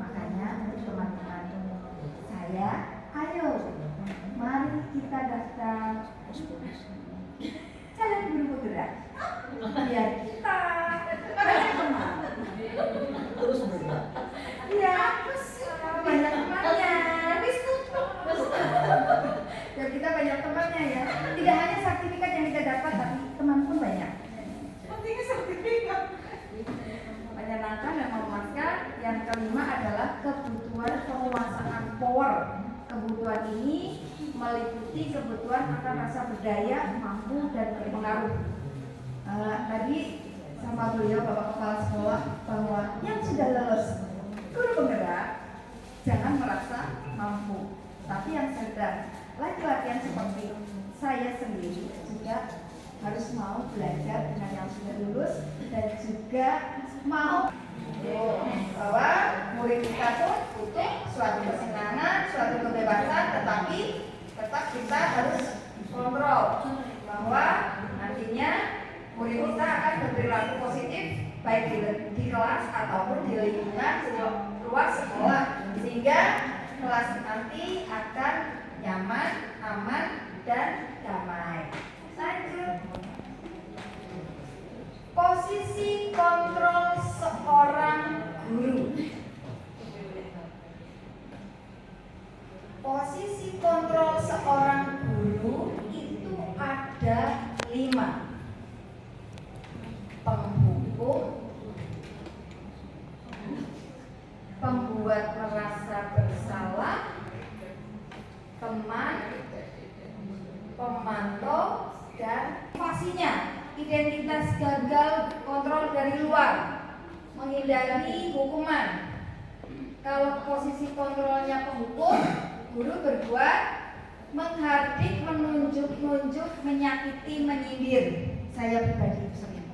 Speaker 8: Makanya untuk teman-teman saya, ayo mari kita daftar. Jangan buru bergerak, biar kita banyak teman.
Speaker 6: Terus bergerak.
Speaker 8: Iya, banyak temannya. Biar kita banyak temannya ya. Tidak hanya sertifikat yang kita dapat, tapi teman pun banyak.
Speaker 6: Pentingnya sertifikat.
Speaker 8: Menyenangkan dan memuaskan. Yang kelima adalah kebutuhan penguasaan power. Kebutuhan ini meliputi kebutuhan akan rasa berdaya, mampu, dan berpengaruh. Tadi sama beliau Bapak Kepala Sekolah bahwa yang sudah lulus guru penggerak jangan merasa mampu, tapi yang sedang latihan seperti saya sendiri juga harus mau belajar dengan yang sudah lulus dan juga mau bahwa murid kita pun butuh suatu kesenangan, suatu kebebasan, tetapi tetap kita harus kontrol bahwa nantinya murid kita akan berperilaku positif baik di kelas ataupun di lingkungan luar sekolah, sehingga kelas nanti akan nyaman, aman, dan damai. Lanjut. Posisi kontrol seorang guru. Posisi kontrol seorang guru itu ada 5. Penghukum, pembuat merasa bersalah, teman, pemantau, dan pastinya identitas gagal kontrol dari luar, menghindari hukuman. Kalau posisi kontrolnya penghukum, guru berbuat menghardik, menunjuk-nunjuk, menyakiti, menyindir. Saya pribadi itu sering.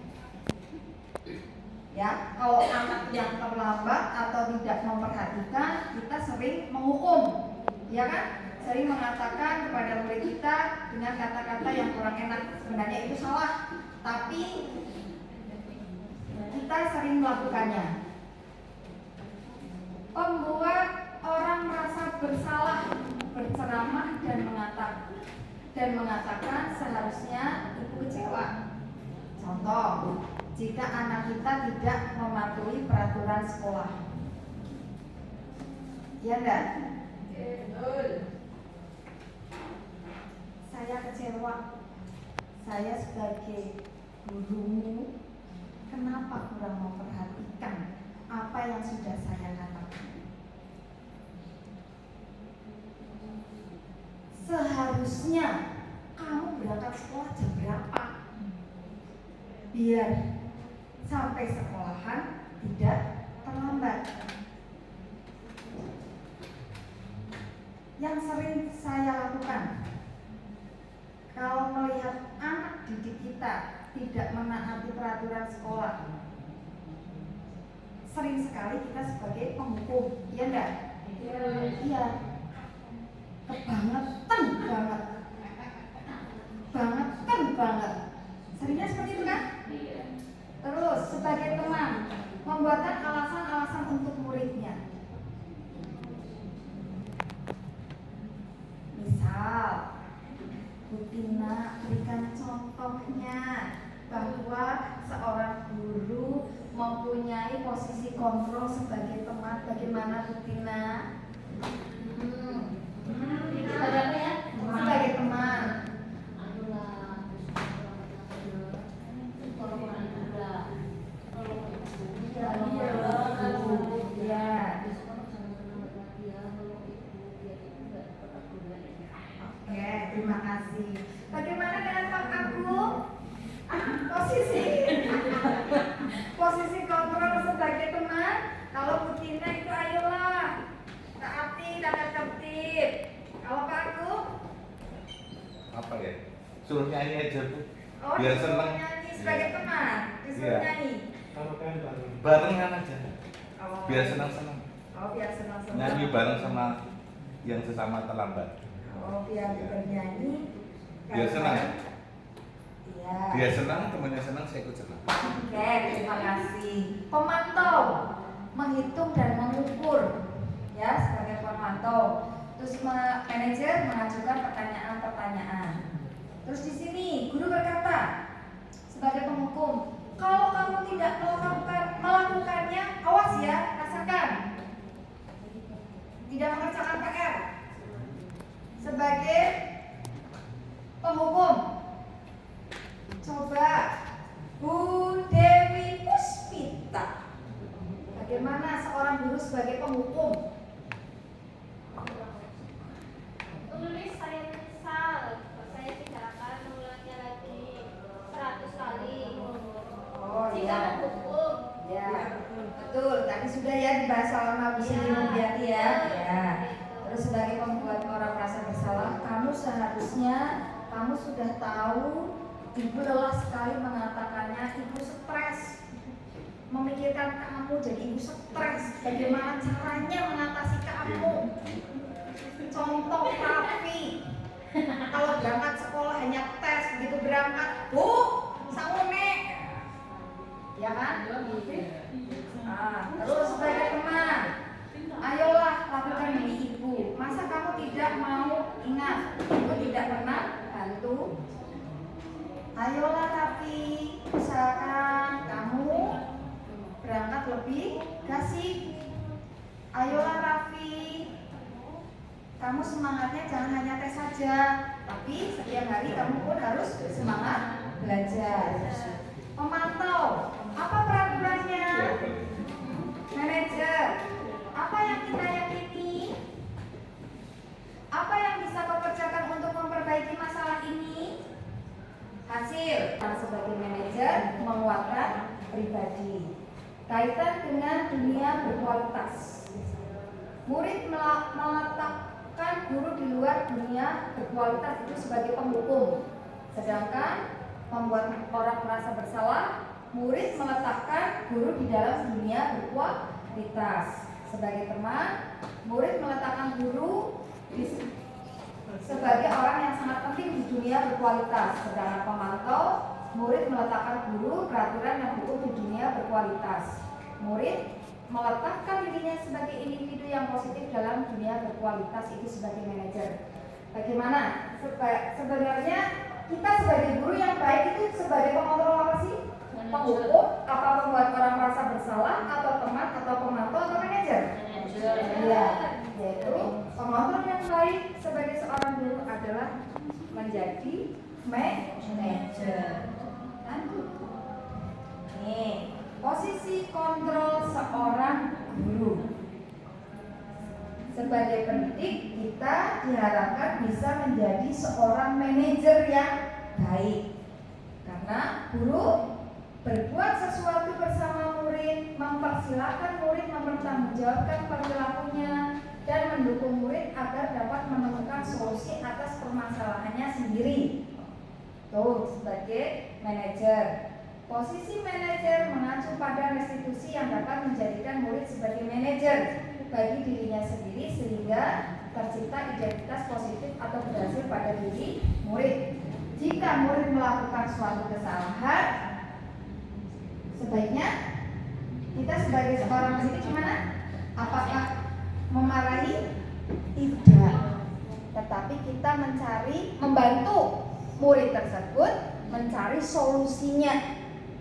Speaker 8: Ya, kalau anak yang terlambat atau tidak memperhatikan, kita sering menghukum, ya kan? Sering mengatakan kepada murid kita dengan kata-kata yang kurang enak. Sebenarnya itu salah, tapi kita sering melakukannya. Membuat orang merasa bersalah, berceramah dan mengatakan seharusnya ibu kecewa. Contoh, jika anak kita tidak mematuhi peraturan sekolah, ya enggak?
Speaker 6: Betul.
Speaker 8: Saya kecewa. Saya sebagai gurumu, kenapa kurang memperhatikan apa yang sudah saya katakan? Seharusnya kamu berangkat sekolah jam berapa? Biar sampai sekolahan tidak terlambat. Yang sering saya lakukan, kalau melihat anak didik kita tidak menaati peraturan sekolah, sering sekali kita sebagai penghukum, iya enggak? Iya. Kebangetan banget. Seringnya seperti itu kan? Terus sebagai teman, membuatkan alasan-alasan untuk muridnya. Misal, Bu Tina berikan contohnya bahwa seorang guru mempunyai posisi kontrol sebagai teman. Bagaimana Bu Tina?
Speaker 7: Sebagai apa ya?
Speaker 8: Sebagai teman. Oke, terima kasih. Bagaimana dengan Pak Agung? Posisi kontrol sebagai teman. Kalau Bu Tina itu ayolah taati tata tertib. Kalau Pak Agung?
Speaker 9: Apa ya? Suruh nyanyi aja Bu.
Speaker 8: Oh,
Speaker 9: Biar
Speaker 8: disuruh
Speaker 9: seneng.
Speaker 8: nyanyi sebagai teman. Disuruh
Speaker 9: Iya.
Speaker 8: nyanyi.
Speaker 9: Barengan aja.
Speaker 8: Oh.
Speaker 9: Biar senang-senang.
Speaker 8: Oh, biar senang-senang.
Speaker 9: Nyanyi bareng sama yang sesama terlambat.
Speaker 8: Oh, biar bernyanyi.
Speaker 9: Biar senang.
Speaker 8: Iya.
Speaker 9: Dia senang, temannya senang, saya ikut senang.
Speaker 8: Oke, terima kasih. Pemantau, menghitung dan mengukur, ya sebagai pemantau. Terus manajer mengajukan pertanyaan-pertanyaan. Terus di sini guru berkata sebagai penghukum, kalau kamu tidak melakukannya, awas ya, rasakan. Tidak mengerjakan PR. Sebagai penghukum, coba Bu Dewi Puspita, bagaimana seorang guru sebagai penghukum?
Speaker 7: Tulis saya menyesal, saya tidak akan mengulangnya lagi 100 kali.
Speaker 8: Oh
Speaker 7: Jika
Speaker 8: ya,
Speaker 7: menghukum,
Speaker 8: ya betul. Tadi sudah ya dibahas sama Bu Sri Mulyati ya. Ya. Terus sebagai pembuat orang merasa bersalah, kamu seharusnya kamu sudah tahu. Ibu lelah sekali mengatakannya, ibu stres memikirkan kamu, jadi ibu stres bagaimana caranya mengatasi kamu. Contoh rapi, kalau berangkat sekolah hanya tes, begitu berangkat, Bu, saune, ya kan? Nah, terus sebagai teman, ayolah lakukan ini ibu. Masa kamu tidak mau? Ingat, ibu tidak pernah bantu. Ayolah Rafi, usahakan kamu berangkat lebih kasih. Ayolah Rafi, kamu semangatnya jangan hanya tes saja, tapi setiap hari kamu pun harus semangat belajar. Memantau, apa peraturannya? Manajer, apa yang kita yakini? Apa yang bisa kau kerjakan untuk memperbaiki masalah ini? Hasil sebagai manajer menguatkan pribadi. Kaitan dengan dunia berkualitas. Murid meletakkan guru di luar dunia berkualitas itu sebagai penghukum. Sedangkan membuat orang merasa bersalah, murid meletakkan guru di dalam dunia berkualitas. Sebagai teman, murid meletakkan guru sebagai orang yang sangat penting di dunia berkualitas. Sedangkan pemantau, murid meletakkan guru peraturan yang hukum di dunia berkualitas. Murid meletakkan dirinya sebagai individu yang positif dalam dunia berkualitas, itu sebagai manajer. Bagaimana? Sebenarnya kita sebagai guru yang baik itu sebagai pengontrol apa sih? Penghukum, apa membuat orang merasa bersalah, atau teman, atau pemantau, atau manajer? Ya, yaitu pengontrol yang baik sebagai seorang guru adalah menjadi manajer. Nih, posisi kontrol seorang guru. Sebagai pendidik, kita diharapkan bisa menjadi seorang manajer yang baik. Karena guru berbuat sesuatu bersama murid, mempersilahkan murid mempertanggungjawabkan perilakunya, dan mendukung murid agar dapat menemukan solusi atas permasalahannya sendiri. Tuh, sebagai manajer. Posisi manajer mengacu pada restitusi yang dapat menjadikan murid sebagai manajer bagi dirinya sendiri sehingga tercipta identitas positif atau berhasil pada diri murid. Jika murid melakukan suatu kesalahan, Sebaiknya kita sebagai seorang pendidik gimana? Apakah memarahi? Tidak. Tetapi kita membantu murid tersebut mencari solusinya.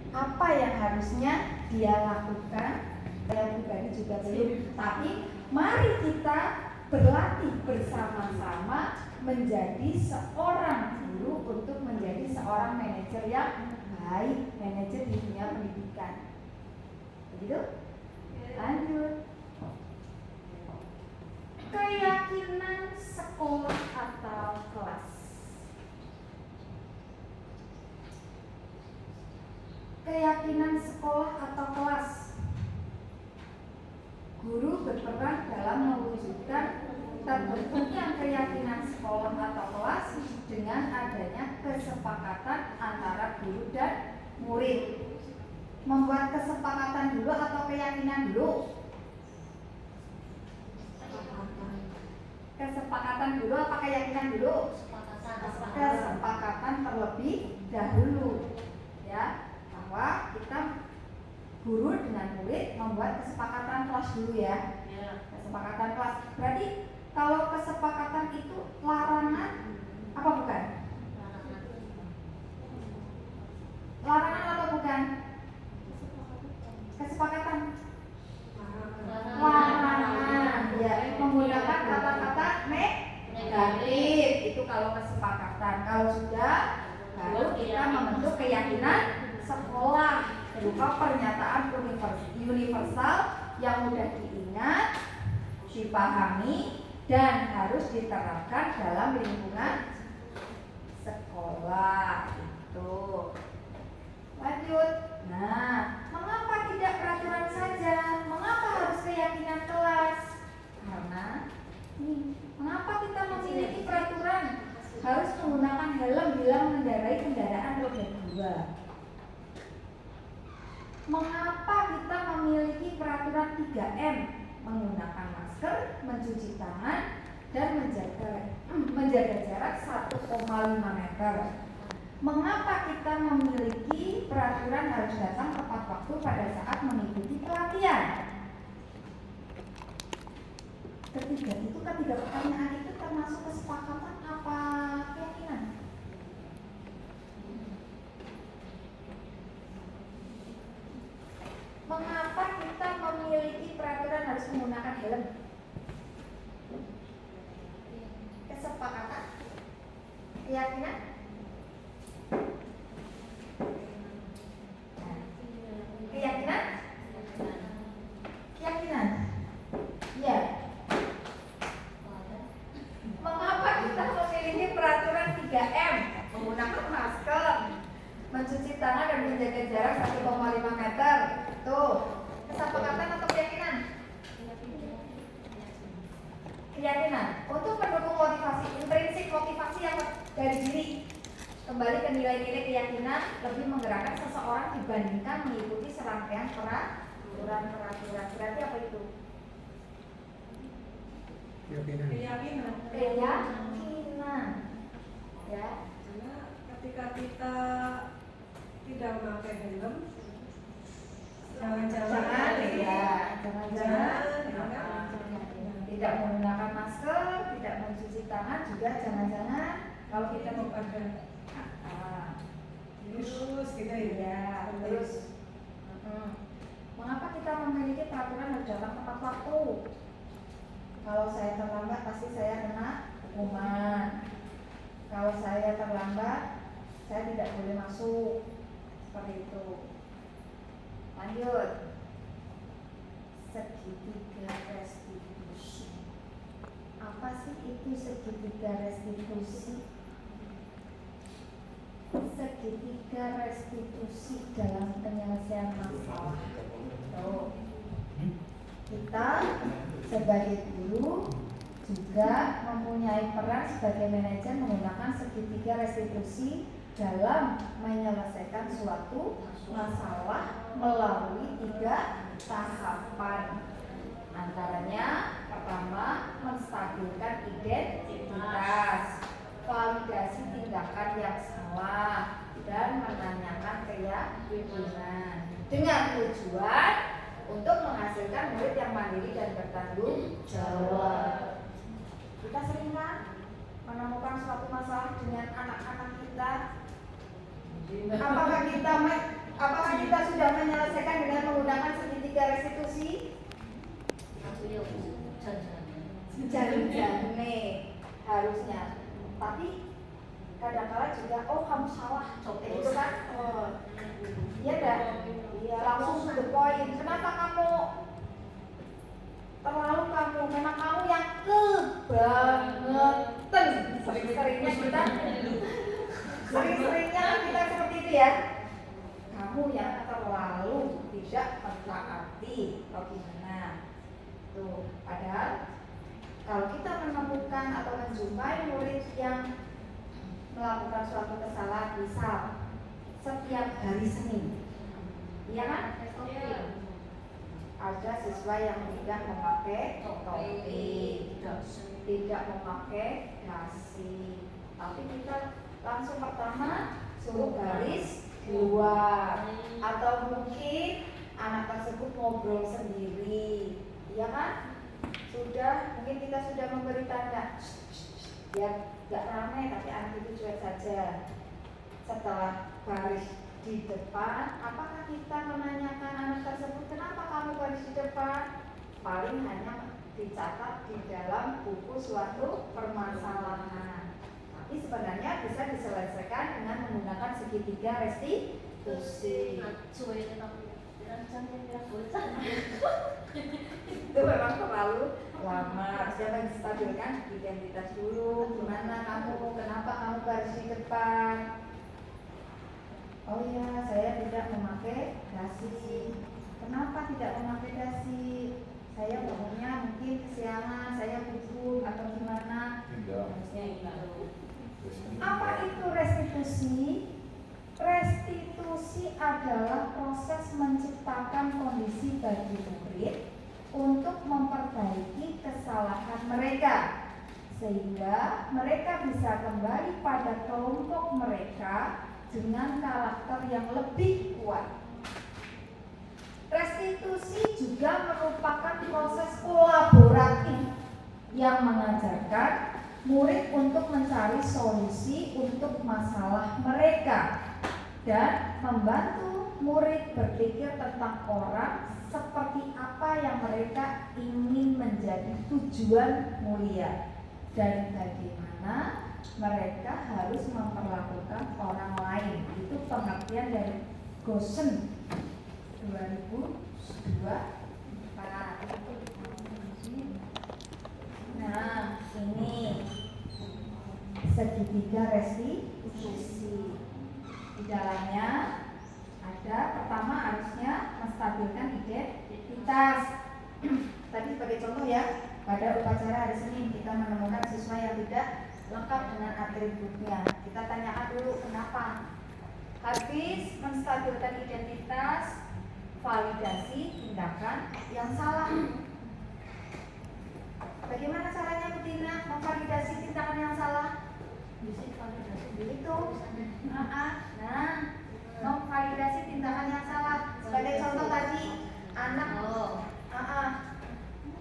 Speaker 8: Apa yang harusnya dia lakukan? Saya pribadi juga belum. Tapi mari kita berlatih bersama-sama menjadi seorang guru untuk menjadi seorang manajer yang baik, manajer di dunia pendidikan. Begitu? Lanjut. Keyakinan sekolah atau kelas. Keyakinan sekolah atau kelas. Guru berperan dalam mewujudkan terbentuknya keyakinan sekolah atau kelas dengan adanya kesepakatan antara guru dan murid. Membuat kesepakatan dulu atau keyakinan dulu? Kesepakatan dulu apa keyakinan dulu? Kesepakatan terlebih dahulu, ya, bahwa kita guru dengan murid membuat kesepakatan kelas dulu ya. Kesepakatan kelas. Berarti kalau kesepakatan itu larangan apa bukan? Larangan atau bukan? Kesepakatan. Larangan. Ya, menggunakan kata-kata negatif itu kalau kesepakatan. Kalau sudah baru kita membentuk keyakinan sekolah berupa pernyataan universal yang mudah diingat, dipahami, dan harus diterapkan dalam lingkungan sekolah itu. Lanjut. Nah, mengapa tidak peraturan saja? Mengapa harus keyakinan kelas? Karena mengapa kita memiliki peraturan harus menggunakan helm bila mengendarai kendaraan roda 2? Mengapa kita memiliki peraturan 3M? Menggunakan masker, mencuci tangan, dan menjaga jarak 1,5 meter. Mengapa kita memiliki peraturan harus datang tepat waktu pada saat mengikuti pelatihan? Ketiga pertanyaan itu termasuk kesepakatan apa keyakinan? Mengapa kita memiliki peraturan harus menggunakan helm? Kesepakatan? Keyakinan? Keyakinan? Keyakinan? Ya. Mengapa kita memiliki peraturan 3M? Menggunakan masker, mencuci tangan, dan menjaga jarak 1,5 meter. Tuh, kesepakatan atau keyakinan? Keyakinan. Untuk mendukung motivasi, intrinsik motivasi yang dari diri. Kembali ke nilai-nilai keyakinan lebih menggerakkan seseorang dibandingkan mengikuti serangkaian peraturan. Berarti apa itu?
Speaker 6: Keyakinan.
Speaker 8: Ya.
Speaker 6: Karena ketika kita tidak memakai helm, jangan tidak menggunakan masker, tidak mencuci tangan, juga jangan-jangan kalau kita mau pada terus gitu ya. Terus mengapa kita memiliki peraturan harus datang tepat waktu? Kalau saya terlambat pasti saya kena hukuman. Kalau saya terlambat saya tidak boleh masuk. Seperti itu. Lanjut. Segitiga restitusi. Apa sih itu segitiga restitusi? Segitiga restitusi dalam penyelesaian masalah. Kita sebagai guru juga mempunyai peran sebagai manajer menggunakan segitiga restitusi dalam menyelesaikan suatu masalah melalui 3 tahapan. Antaranya pertama, menstabilkan identitas, validasi tindakan yang salah, dan menanyakan keyakinan.
Speaker 8: dengan tujuan untuk menghasilkan murid yang mandiri dan bertanggung jawab. Kita sering kan menemukan suatu masalah dengan anak-anak kita. Apakah kita sudah menyelesaikan dengan menggunakan segitiga restitusi? Jangan harusnya. Tapi kadang-kadang juga kamu salah, itu kan? Iya dah. Iya, langsung to the point. Kenapa kamu memang kamu yang kebangetan. Sering-seringnya kita seperti itu ya. Kamu yang terlalu tidak mentaati atau gimana? Tuh, padahal kalau kita menemukan atau menjumpai murid yang melakukan suatu kesalahan, misal setiap hari Senin, iya kan? Ada siswa yang tidak memakai topi, tidak memakai dasi, tapi kita langsung pertama suruh garis keluar, atau mungkin anak tersebut ngobrol sendiri, iya kan? Mungkin kita sudah memberi tanda, ya gak ramai tapi anak itu cuek saja. Setelah garis di depan, apakah kita menanyakan anak tersebut kenapa kamu garis di depan? Paling hanya dicatat di dalam buku suatu permasalahan. Tapi sebenarnya bisa diselesaikan dengan menggunakan segitiga restitusi. Itu memang terlalu lama. Harusnya menstabilkan identitas dulu. Gimana kamu? Kenapa kamu garis di depan? Oh ya, saya tidak memakai dasi. Kenapa tidak memakai dasi? Saya bangunnya mungkin kesiangan, saya gugup atau gimana? Harusnya itu. Apa itu restitusi? Restitusi adalah proses menciptakan kondisi bagi murid untuk memperbaiki kesalahan mereka, sehingga mereka bisa kembali pada kelompok mereka dengan karakter yang lebih kuat. Restitusi juga merupakan proses kolaboratif yang mengajarkan murid untuk mencari solusi untuk masalah mereka dan membantu murid berpikir tentang orang seperti apa yang mereka ingin menjadi tujuan mulia dan bagaimana mereka harus memperlakukan orang lain. Itu pengertian dari Gosen 2002. Nah, ini segitiga restitusi. Di dalamnya ada, pertama harusnya menstabilkan identitas. Tadi sebagai contoh ya, pada upacara hari Senin kita menemukan siswa yang tidak lengkap dengan atributnya. Kita tanyakan dulu kenapa. Habis menstabilkan identitas, validasi tindakan yang salah. Bagaimana caranya betina memvalidasi tindakan yang salah? Bisa validasi begitu. Nah, memvalidasi tindakan yang salah. Sebagai contoh tadi, anak.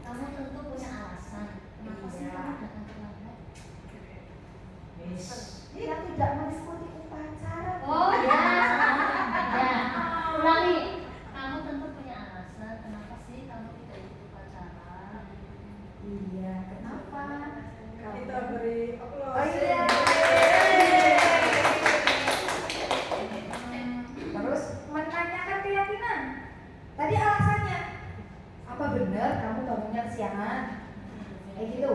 Speaker 7: Kamu tentu punya alasan.
Speaker 8: Dia tidak mengikuti upacara.
Speaker 7: Oh ya. Ulangi. Kamu tentu punya alasan. Kenapa sih kamu tidak ikut upacara?
Speaker 8: Iya, kenapa?
Speaker 6: Kita beri aplaus.
Speaker 8: Oh iya. Terus menanyakan keyakinan. Tadi alasannya apa benar kamu bangunnya kesiangan? Kayak gitu.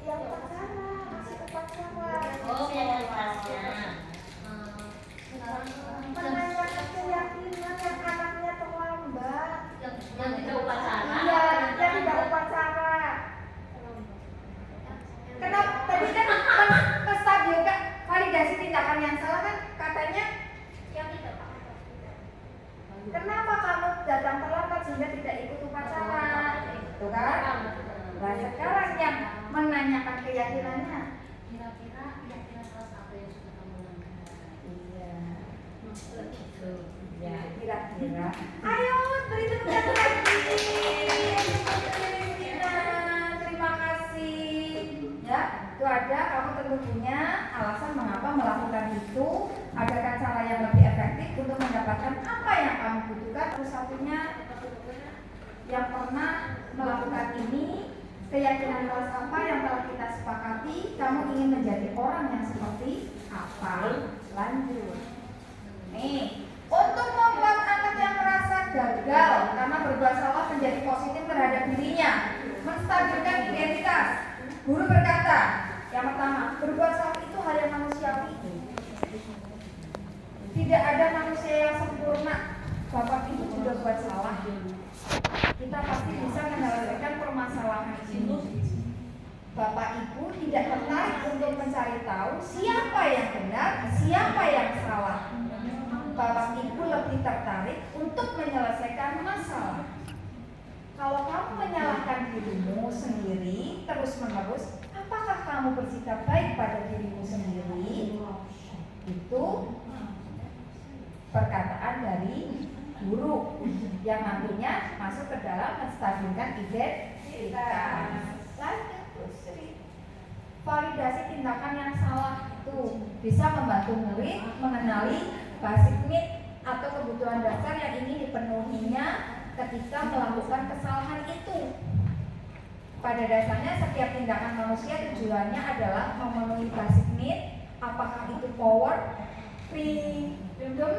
Speaker 8: Yang upacara, masih upacara.
Speaker 7: Oh, prioritasnya.
Speaker 8: Menanyakan keyakinan yang anaknya terlambat.
Speaker 7: Yang tidak upacara.
Speaker 8: Iya, yang tidak upacara. Kenapa? Tadi kan menstabilkan validasi tindakan yang salah kan katanya
Speaker 7: Yang tidak.
Speaker 8: kenapa kamu datang terlambat sehingga tidak ikut upacara? Itu kan? Nah sekarang yang menanyakan keyakinannya.
Speaker 7: Kira-kira keyakinan kelas apa yang sudah kamu langgar?
Speaker 8: Iya. Ya, kira-kira. Ayo, beri tepuk tangan lagi. Terima kasih. Ya, itu ada kamu tentu punya alasan mengapa melakukan itu. Adakah cara yang lebih efektif untuk mendapatkan apa yang kamu butuhkan? Terus satunya yang pernah melakukan ini, keyakinan kelas apa yang telah kita sepakati, kamu ingin menjadi orang yang seperti apa? Lanjut. Nih, untuk membuat anak yang merasa gagal karena berbuat salah menjadi positif terhadap dirinya, menstabilkan identitas. Guru berkata, yang pertama, berbuat salah itu hal yang manusiawi. Tidak ada manusia yang sempurna. Bapak Ibu juga buat salah. Kita pasti bisa menyelesaikan permasalahan ini. Bapak Ibu tidak tertarik untuk mencari tahu siapa yang benar, siapa yang salah. Bapak Ibu lebih tertarik untuk menyelesaikan masalah. Kalau kamu menyalahkan dirimu sendiri terus-menerus, apakah kamu bersikap baik pada dirimu sendiri? Itu perkataan dari guru yang nantinya masuk ke dalam menstabilkan identitas. Lanjut, validasi tindakan yang salah itu bisa membantu murid mengenali basic need atau kebutuhan dasar yang ingin dipenuhinya ketika melakukan kesalahan itu. Pada dasarnya setiap tindakan manusia tujuannya adalah memenuhi basic need, apakah itu power, freedom,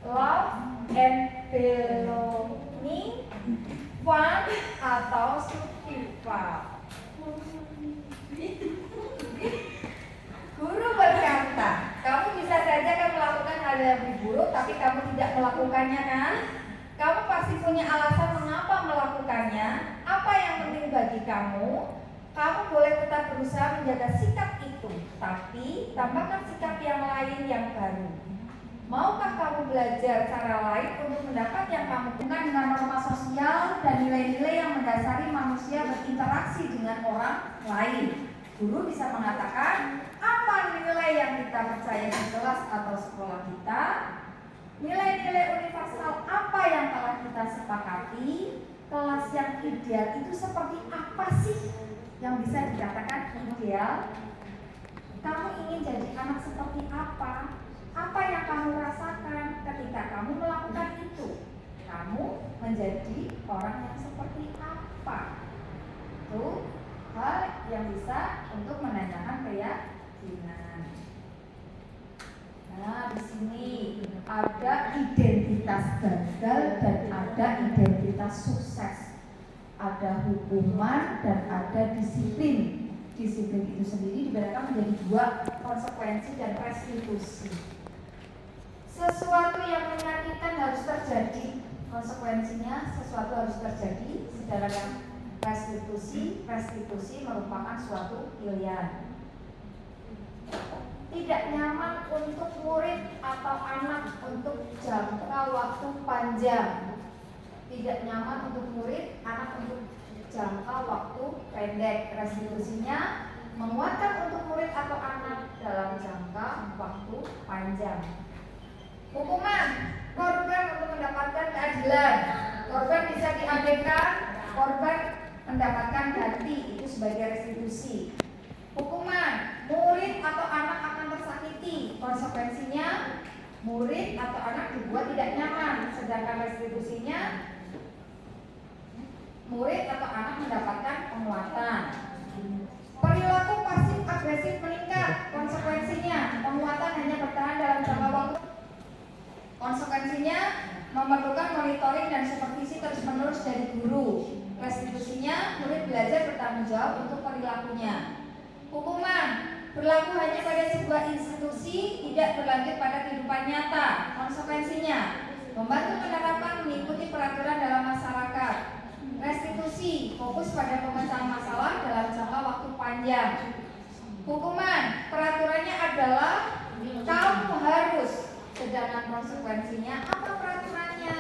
Speaker 8: love, and belonging, fun, atau survival. Guru berkata, kamu bisa saja kan melakukan hal yang lebih buruk, tapi kamu tidak melakukannya kan? Kamu pasti punya alasan mengapa melakukannya. Apa yang penting bagi kamu? Kamu boleh tetap berusaha menjaga sikap itu, tapi tambahkan sikap yang lain yang baru. Maukah kamu belajar cara lain untuk mendapat yang kamu bukan dengan norma sosial dan nilai-nilai yang mendasari manusia berinteraksi dengan orang lain? Guru bisa mengatakan, apa nilai yang kita percaya di kelas atau sekolah kita? Nilai-nilai universal apa yang telah kita sepakati? Kelas yang ideal itu seperti apa sih yang bisa dikatakan ideal? Kamu ingin jadi anak seperti apa? Apa yang kamu rasakan ketika kamu melakukan itu? Kamu menjadi orang yang seperti apa? Itu hal yang bisa untuk menanyakan keyakinan. Nah, di sini ada identitas gagal dan ada identitas sukses. Ada hukuman dan ada disiplin. Disiplin itu sendiri dibedakan menjadi dua, konsekuensi dan restitusi. Sesuatu yang menyakitkan harus terjadi, konsekuensinya sesuatu harus terjadi. Sedangkan restitusi merupakan suatu pilihan. Tidak nyaman untuk murid atau anak untuk jangka waktu panjang. Tidak nyaman untuk murid, anak untuk jangka waktu pendek. Restitusinya menguatkan untuk murid atau anak dalam jangka waktu panjang. Hukuman, korban untuk mendapatkan keadilan. Korban bisa diabaikan, korban mendapatkan ganti, itu sebagai restitusi. Hukuman, murid atau anak akan tersakiti, konsekuensinya murid atau anak dibuat tidak nyaman. Sedangkan restitusinya murid atau anak mendapatkan penguatan. Perilaku pasif agresif meningkat, konsekuensinya penguatan hanya bertahan dalam jangka waktu. Konsekuensinya memerlukan monitoring dan supervisi terus-menerus dari guru. Restitusinya murid belajar bertanggung jawab untuk perilakunya. Hukuman berlaku hanya pada sebuah institusi, tidak berlanjut pada kehidupan nyata. Konsekuensinya membantu penerapan mengikuti peraturan dalam masyarakat. Restitusi fokus pada pemecahan masalah dalam jangka waktu panjang. Hukuman peraturannya adalah kamu harus, sedangkan konsekuensinya apa peraturannya?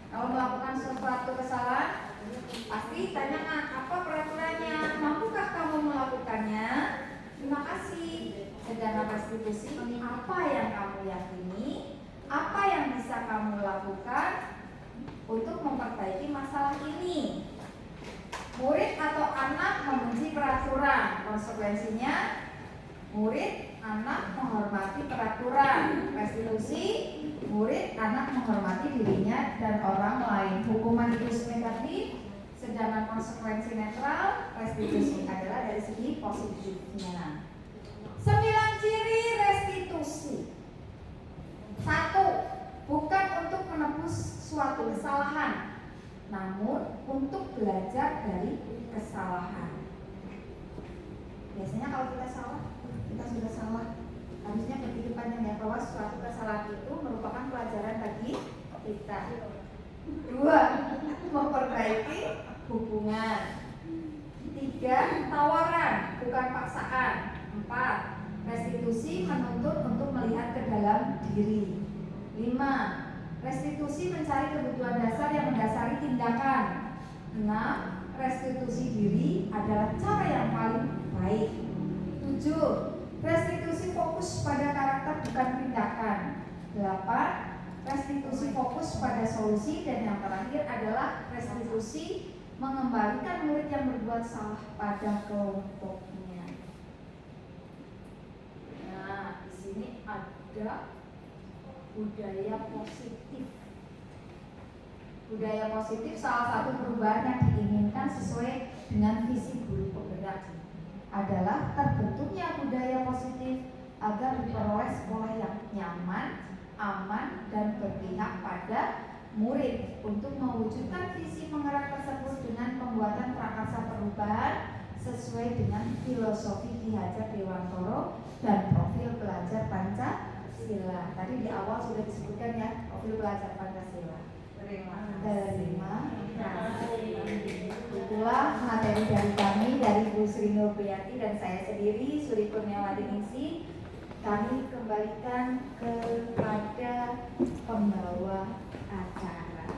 Speaker 8: Kalau melakukan sesuatu kesalahan, pasti tanyakan apa peraturannya, mampukah kamu melakukannya? Terima kasih. Sedangkan restitusi, apa yang kamu yakini, untuk memperbaiki masalah ini. Murid atau anak membenci peraturan, konsekuensinya murid anak menghormati peraturan. Restitusi, murid anak menghormati dirinya dan orang lain. Hukuman itu negatif, sedangkan konsekuensi netral. Restitusi adalah dari segi positifnya. 9 ciri restitusi. 1. Bukan untuk menebus suatu kesalahan, namun untuk belajar dari kesalahan. Biasanya kalau kita salah, kita sudah salah, harusnya berpikir panjang ya, bahwa suatu kesalahan itu merupakan pelajaran bagi kita. 2. Memperbaiki hubungan. 3. Tawaran, bukan paksaan. 4. Restitusi menuntut untuk melihat ke dalam diri. 5. Restitusi mencari kebutuhan dasar yang mendasari tindakan. 6. Restitusi diri adalah cara yang paling baik. 7. Restitusi fokus pada karakter bukan tindakan. 8. Restitusi fokus pada solusi. Dan yang terakhir adalah restitusi mengembalikan murid yang berbuat salah pada kelompoknya. Nah, di sini ada budaya positif. Budaya positif salah satu perubahan yang diinginkan sesuai dengan visi guru penggerak adalah terbentuknya budaya positif agar diperoleh sekolah yang nyaman, aman, dan berpihak pada murid. Untuk mewujudkan visi penggerak tersebut dengan pembuatan prakarsa perubahan sesuai dengan filosofi Ki Hajar Dewantoro dan profil pelajar Pancasila. Tadi di awal sudah disebutkan ya, profil pelajar Pancasila. Terima kasih. Itulah materi dari kami, dari Bu Sri Nurpriyati dan saya sendiri, Suri Kurniawati Ningsih. Kami kembalikan kepada pembawa acara.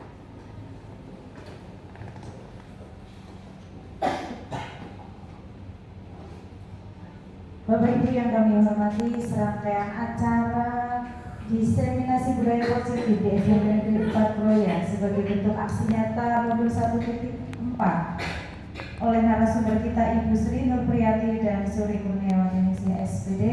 Speaker 1: Bapak Ibu yang kami hormati, serangkaian acara diseminasi budaya positif di FYP Negeri 4 Kroya sebagai bentuk aksi nyata modul 1.4 oleh narasumber kita Ibu Sri Nurpriyati dan Suri Kurniawati Ningsih SPD